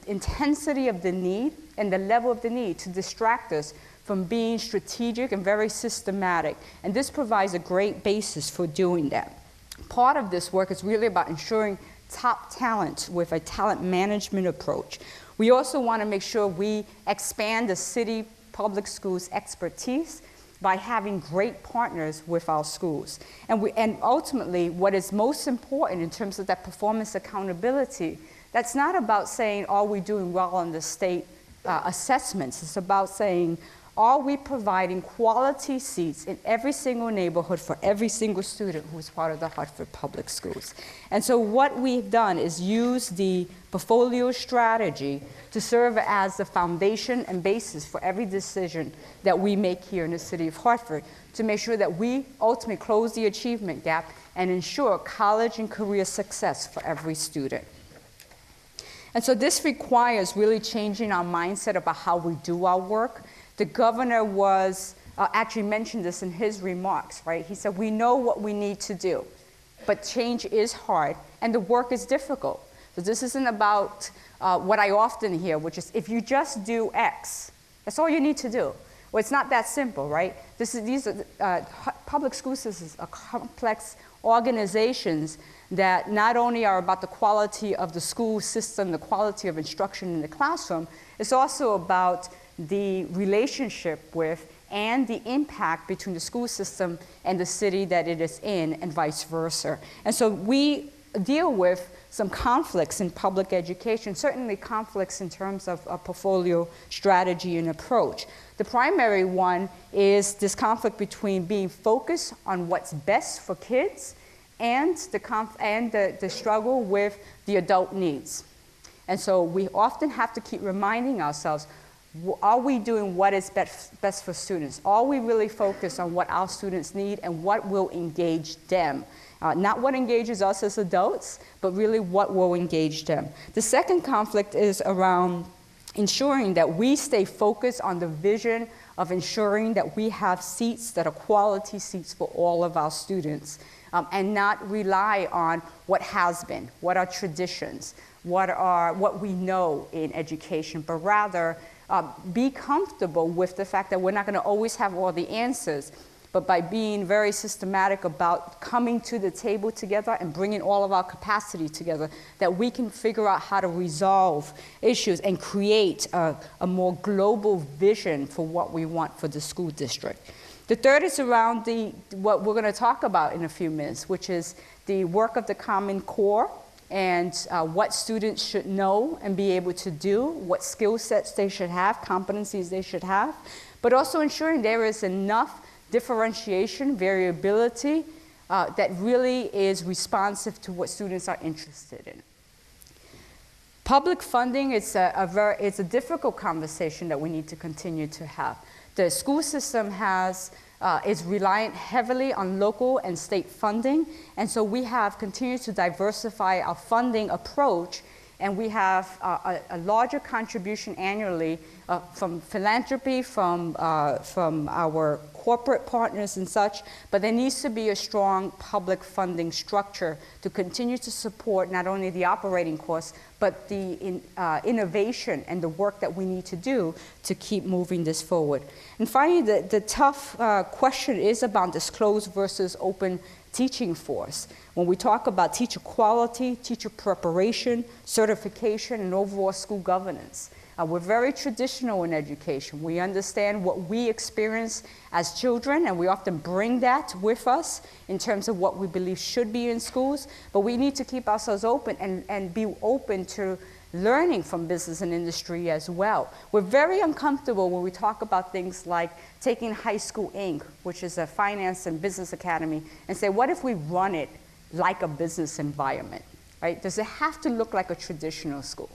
intensity of the need and the level of the need to distract us from being strategic and very systematic. And this provides a great basis for doing that. Part of this work is really about ensuring top talent with a talent management approach. We also want to make sure we expand the city public schools' expertise by having great partners with our schools. And ultimately, what is most important in terms of that performance accountability, that's not about saying, are we doing well on the state assessments? It's about saying, are we providing quality seats in every single neighborhood for every single student who is part of the Hartford Public Schools? And so what we've done is use the portfolio strategy to serve as the foundation and basis for every decision that we make here in the city of Hartford to make sure that we ultimately close the achievement gap and ensure college and career success for every student. And so this requires really changing our mindset about how we do our work. The governor was actually mentioned this in his remarks, right? He said, we know what we need to do, but change is hard and the work is difficult. So this isn't about what I often hear, which is if you just do X, that's all you need to do. Well, it's not that simple, right? These are public school systems are complex organizations that not only are about the quality of the school system, the quality of instruction in the classroom, it's also about the relationship with and the impact between the school system and the city that it is in and vice versa. And so we deal with some conflicts in public education, certainly conflicts in terms of a portfolio strategy and approach. The primary one is this conflict between being focused on what's best for kids and the struggle with the adult needs. And so we often have to keep reminding ourselves, are we doing what is best for students? Are we really focused on what our students need and what will engage them? Not what engages us as adults, but really what will engage them. The second conflict is around ensuring that we stay focused on the vision of ensuring that we have seats that are quality seats for all of our students, and not rely on what has been, what are traditions, what we know in education, but rather be comfortable with the fact that we're not going to always have all the answers, but by being very systematic about coming to the table together and bringing all of our capacity together, that we can figure out how to resolve issues and create a more global vision for what we want for the school district. The third is around what we're going to talk about in a few minutes, which is the work of the Common Core and what students should know and be able to do, what skill sets they should have, competencies they should have, but also ensuring there is enough differentiation, variability that really is responsive to what students are interested in. Public funding is it's a difficult conversation that we need to continue to have. The school system is reliant heavily on local and state funding, and so we have continued to diversify our funding approach, and we have a larger contribution annually from philanthropy, from our corporate partners and such, but there needs to be a strong public funding structure to continue to support not only the operating costs, but the innovation and the work that we need to do to keep moving this forward. And finally, the tough question is about this closed versus open teaching force. When we talk about teacher quality, teacher preparation, certification, and overall school governance. We're very traditional in education. We understand what we experience as children, and we often bring that with us in terms of what we believe should be in schools, but we need to keep ourselves open and be open to learning from business and industry as well. We're very uncomfortable when we talk about things like taking High School Inc., which is a finance and business academy, and say, what if we run it like a business environment, right? Does it have to look like a traditional school?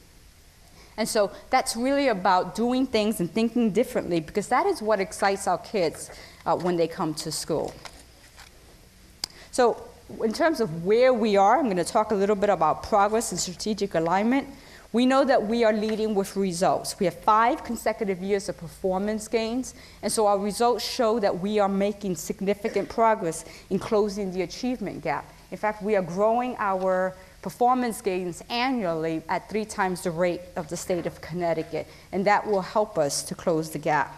And so that's really about doing things and thinking differently, because that is what excites our kids when they come to school. So in terms of where we are, I'm going to talk a little bit about progress and strategic alignment. We know that we are leading with results. We have 5 consecutive years of performance gains, and so our results show that we are making significant progress in closing the achievement gap. In fact, we are growing our performance gains annually at 3 times the rate of the state of Connecticut, and that will help us to close the gap.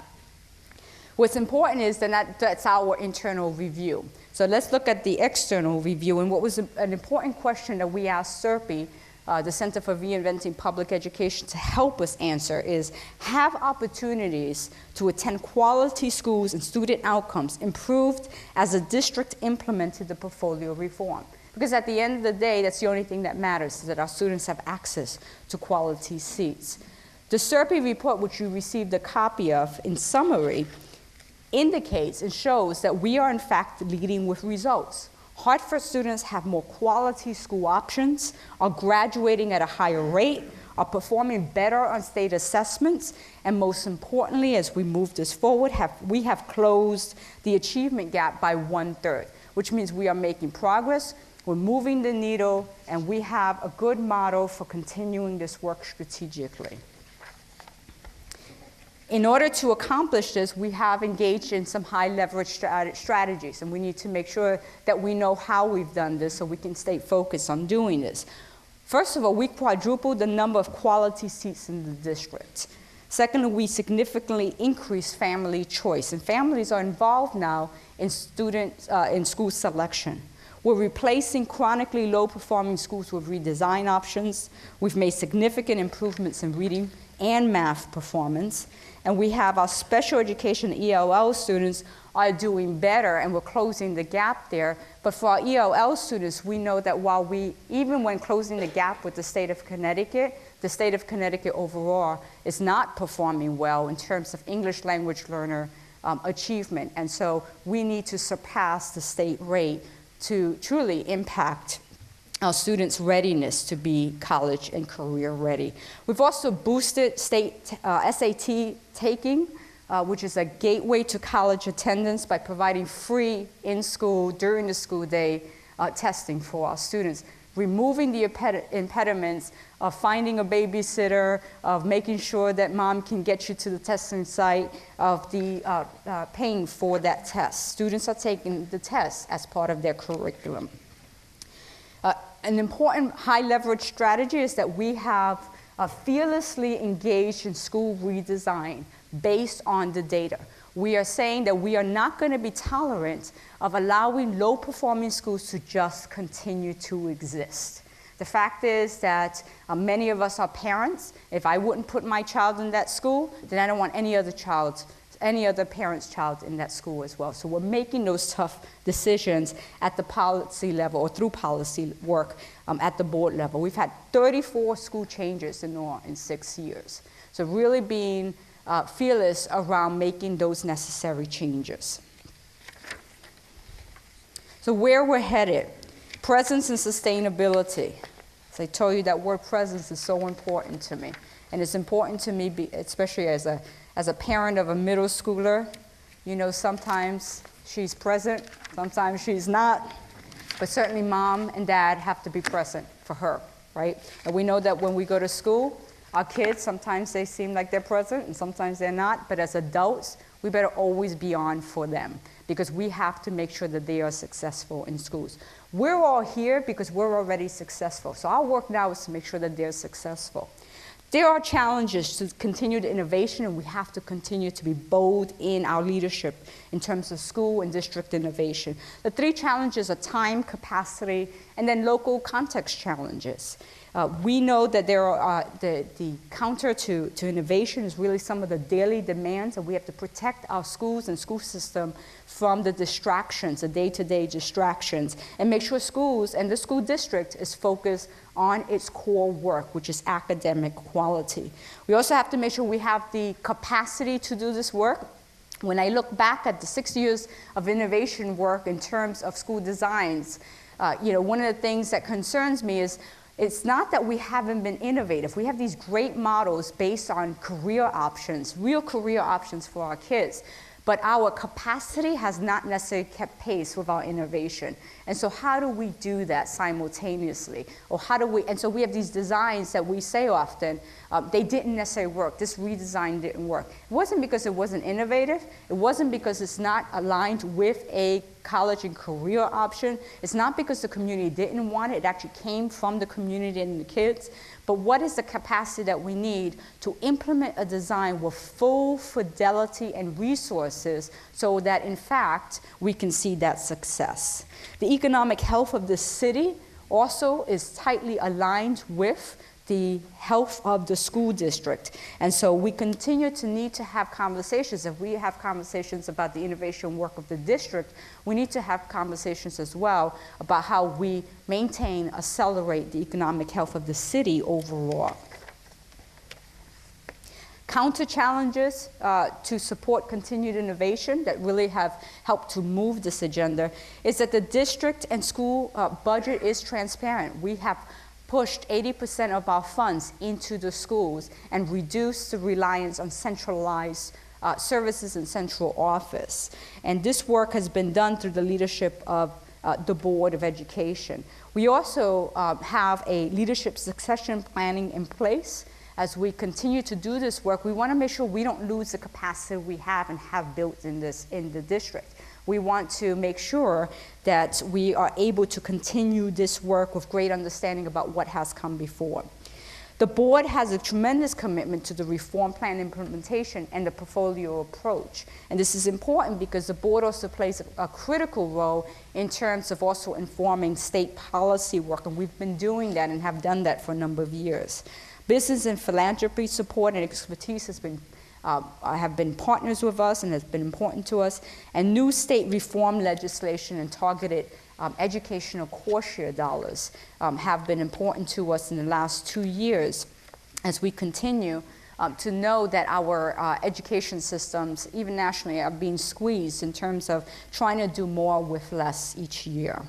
What's important is that that's our internal review. So let's look at the external review, and what was an important question that we asked SERPI, the Center for Reinventing Public Education, to help us answer is, have opportunities to attend quality schools and student outcomes improved as the district implemented the portfolio reform? Because at the end of the day, that's the only thing that matters, is that our students have access to quality seats. The survey report, which you received a copy of in summary, indicates and shows that we are in fact leading with results. Hartford students have more quality school options, are graduating at a higher rate, are performing better on state assessments, and most importantly, as we move this forward, we have closed the achievement gap by 1/3, which means we are making progress, we're moving the needle, and we have a good model for continuing this work strategically. In order to accomplish this, we have engaged in some high leverage strategies, and we need to make sure that we know how we've done this so we can stay focused on doing this. First of all, we quadrupled the number of quality seats in the district. Secondly, we significantly increased family choice, and families are involved now in school selection. We're replacing chronically low-performing schools with redesign options. We've made significant improvements in reading and math performance. And we have our special education ELL students are doing better, and we're closing the gap there. But for our ELL students, we know that even when closing the gap with the state of Connecticut overall is not performing well in terms of English language learner achievement. And so we need to surpass the state rate to truly impact our students' readiness to be college and career ready. We've also boosted state SAT taking, which is a gateway to college attendance, by providing free in-school, during the school day, testing for our students, removing the impediments of finding a babysitter, of making sure that mom can get you to the testing site, of the paying for that test. Students are taking the test as part of their curriculum. An important high leverage strategy is that we have fearlessly engaged in school redesign based on the data. We are saying that we are not going to be tolerant of allowing low performing schools to just continue to exist. The fact is that many of us are parents. If I wouldn't put my child in that school, then I don't want any other parent's child in that school as well. So we're making those tough decisions at the policy level or through policy work at the board level. We've had 34 school changes in 6 years. So really being fearless around making those necessary changes. So where we're headed, presence and sustainability. As I told you, that word presence is so important to me. And it's important to me, especially as a parent of a middle schooler. You know, sometimes she's present, sometimes she's not, but certainly mom and dad have to be present for her, right? And we know that when we go to school, our kids, sometimes they seem like they're present and sometimes they're not, but as adults, we better always be on for them because we have to make sure that they are successful in schools. We're all here because we're already successful. So our work now is to make sure that they're successful. There are challenges to continued innovation, and we have to continue to be bold in our leadership in terms of school and district innovation. The 3 challenges are time, capacity, and then local context challenges. We know that there are the counter to innovation is really some of the daily demands, and we have to protect our schools and school system from the distractions, the day-to-day distractions, and make sure schools and the school district is focused on its core work, which is academic quality. We also have to make sure we have the capacity to do this work. When I look back at the 6 years of innovation work in terms of school designs, one of the things that concerns me is it's not that we haven't been innovative. We have these great models based on career options, real career options for our kids. But our capacity has not necessarily kept pace with our innovation. And so how do we do that simultaneously? And so we have these designs that we say often, they didn't necessarily work. This redesign didn't work. It wasn't because it wasn't innovative. It wasn't because it's not aligned with a college and career option. It's not because the community didn't want it. It actually came from the community and the kids. But what is the capacity that we need to implement a design with full fidelity and resources so that, in fact, we can see that success? The economic health of the city also is tightly aligned with the health of the school district. And so we continue to need to have conversations. If we have conversations about the innovation work of the district, we need to have conversations as well about how we maintain, accelerate the economic health of the city overall. counter challenges to support continued innovation that really have helped to move this agenda is that the district and school budget is transparent. We have pushed 80% of our funds into the schools and reduced the reliance on centralized services in central office. And this work has been done through the leadership of the Board of Education. We also have a leadership succession planning in place. As we continue to do this work, we want to make sure we don't lose the capacity we have and have built in the district. We want to make sure that we are able to continue this work with great understanding about what has come before. The board has a tremendous commitment to the reform plan implementation and the portfolio approach. And this is important because the board also plays a critical role in terms of also informing state policy work, and we've been doing that and have done that for a number of years. Business and philanthropy support and expertise have been partners with us and has been important to us. And new state reform legislation and targeted educational course share dollars have been important to us in the last 2 years as we continue to know that our education systems, even nationally, are being squeezed in terms of trying to do more with less each year.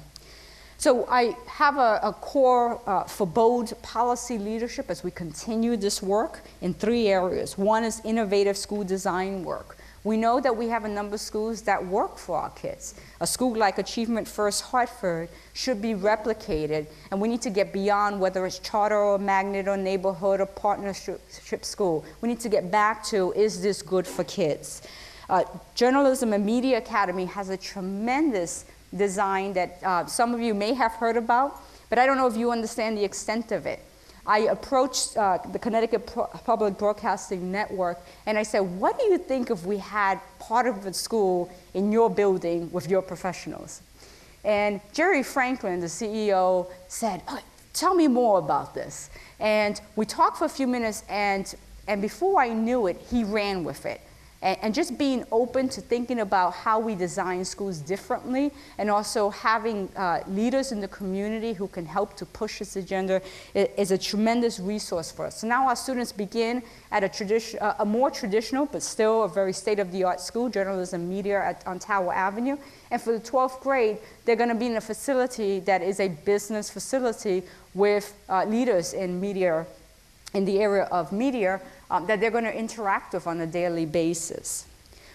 So I have a core for bold policy leadership as we continue this work in 3 areas. One is innovative school design work. We know that we have a number of schools that work for our kids. A school like Achievement First Hartford should be replicated, and we need to get beyond whether it's charter or magnet or neighborhood or partnership school. We need to get back to, is this good for kids? Journalism and Media Academy has a tremendous design that some of you may have heard about, but I don't know if you understand the extent of it. I approached the Connecticut Public Broadcasting Network and I said, what do you think if we had part of the school in your building with your professionals? And Jerry Franklin, the CEO, said, oh, tell me more about this. And we talked for a few minutes, and before I knew it, he ran with it. And just being open to thinking about how we design schools differently, and also having leaders in the community who can help to push this agenda is a tremendous resource for us. So now our students begin at a more traditional, but still a very state-of-the-art school, Journalism Media on Tower Avenue. And for the 12th grade, they're going to be in a facility that is a business facility with leaders in media, in the area of media, that they're going to interact with on a daily basis.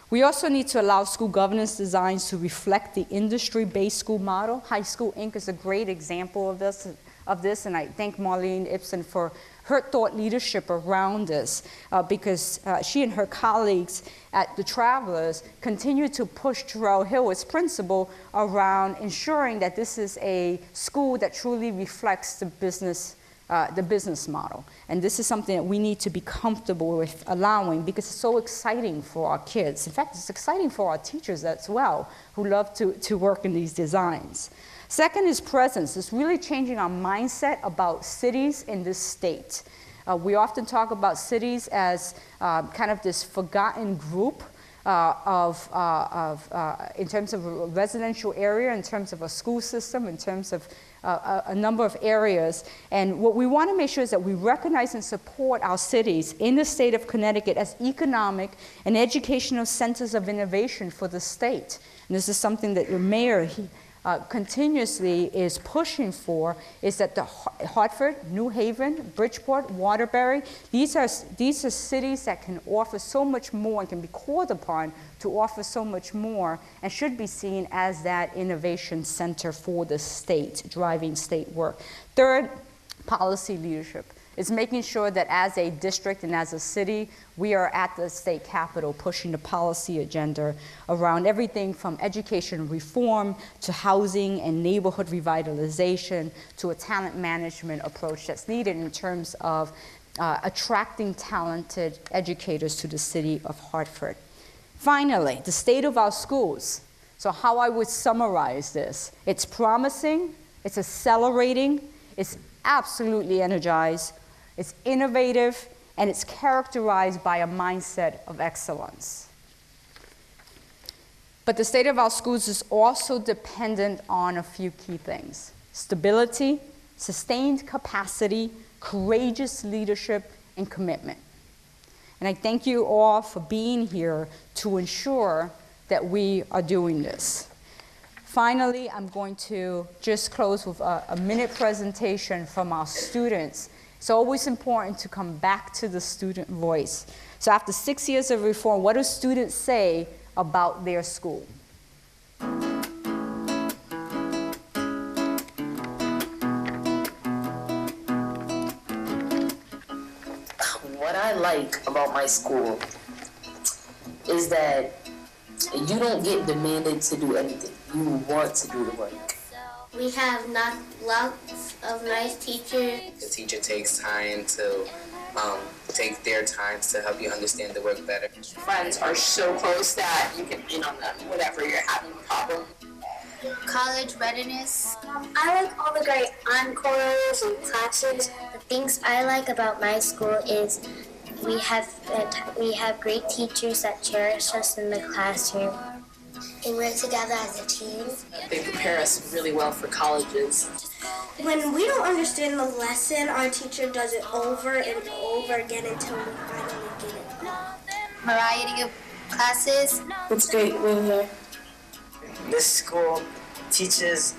We also need to allow school governance designs to reflect the industry-based school model. High School Inc. is a great example of this, and I thank Marlene Ibsen for her thought leadership around this, because she and her colleagues at the Travelers continue to push Terrell Hill as principal around ensuring that this is a school that truly reflects the business model. And this is something that we need to be comfortable with allowing, because it's so exciting for our kids. In fact, it's exciting for our teachers as well, who love to work in these designs. Second is presence. It's really changing our mindset about cities in this state. We often talk about cities as kind of this forgotten group in terms of a residential area, in terms of a school system, in terms of a number of areas. And what we want to make sure is that we recognize and support our cities in the state of Connecticut as economic and educational centers of innovation for the state. And this is something that the mayor continuously is pushing for, is that the Hartford, New Haven, Bridgeport, Waterbury, these are cities that can offer so much more and can be called upon to offer so much more, and should be seen as that innovation center for the state, driving state work. Third, policy leadership. It's making sure that as a district and as a city, we are at the state capitol pushing the policy agenda around everything from education reform to housing and neighborhood revitalization to a talent management approach that's needed in terms of attracting talented educators to the city of Hartford. Finally, the state of our schools. So how I would summarize this: it's promising, it's accelerating, it's absolutely energized, it's innovative, and it's characterized by a mindset of excellence. But the state of our schools is also dependent on a few key things: stability, sustained capacity, courageous leadership, and commitment. And I thank you all for being here to ensure that we are doing this. Finally, I'm going to just close with a minute presentation from our students. It's always important to come back to the student voice. So after 6 years of reform, what do students say about their school? What I like about my school is that you don't get demanded to do anything. You want to do the work. We have lots of nice teachers. The teacher takes time to take their time to help you understand the work better. Friends are so close that you can lean on them whenever you're having a problem. College readiness. I like all the great encores and classes. The things I like about my school is we have great teachers that cherish us in the classroom. And we're together as a team. They prepare us really well for colleges. When we don't understand the lesson, our teacher does it over and over again until we finally get it. Variety of classes. It's great being here. This school teaches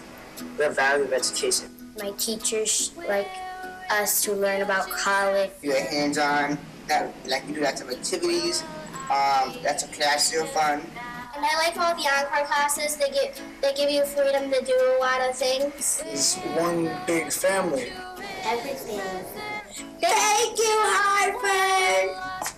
the value of education. My teachers like us to learn about college. You're hands-on, like you do lots of activities, that's a classroom fun. And I like all the encore classes. They give you freedom to do a lot of things. It's one big family. Everything. Thank you, Hartford!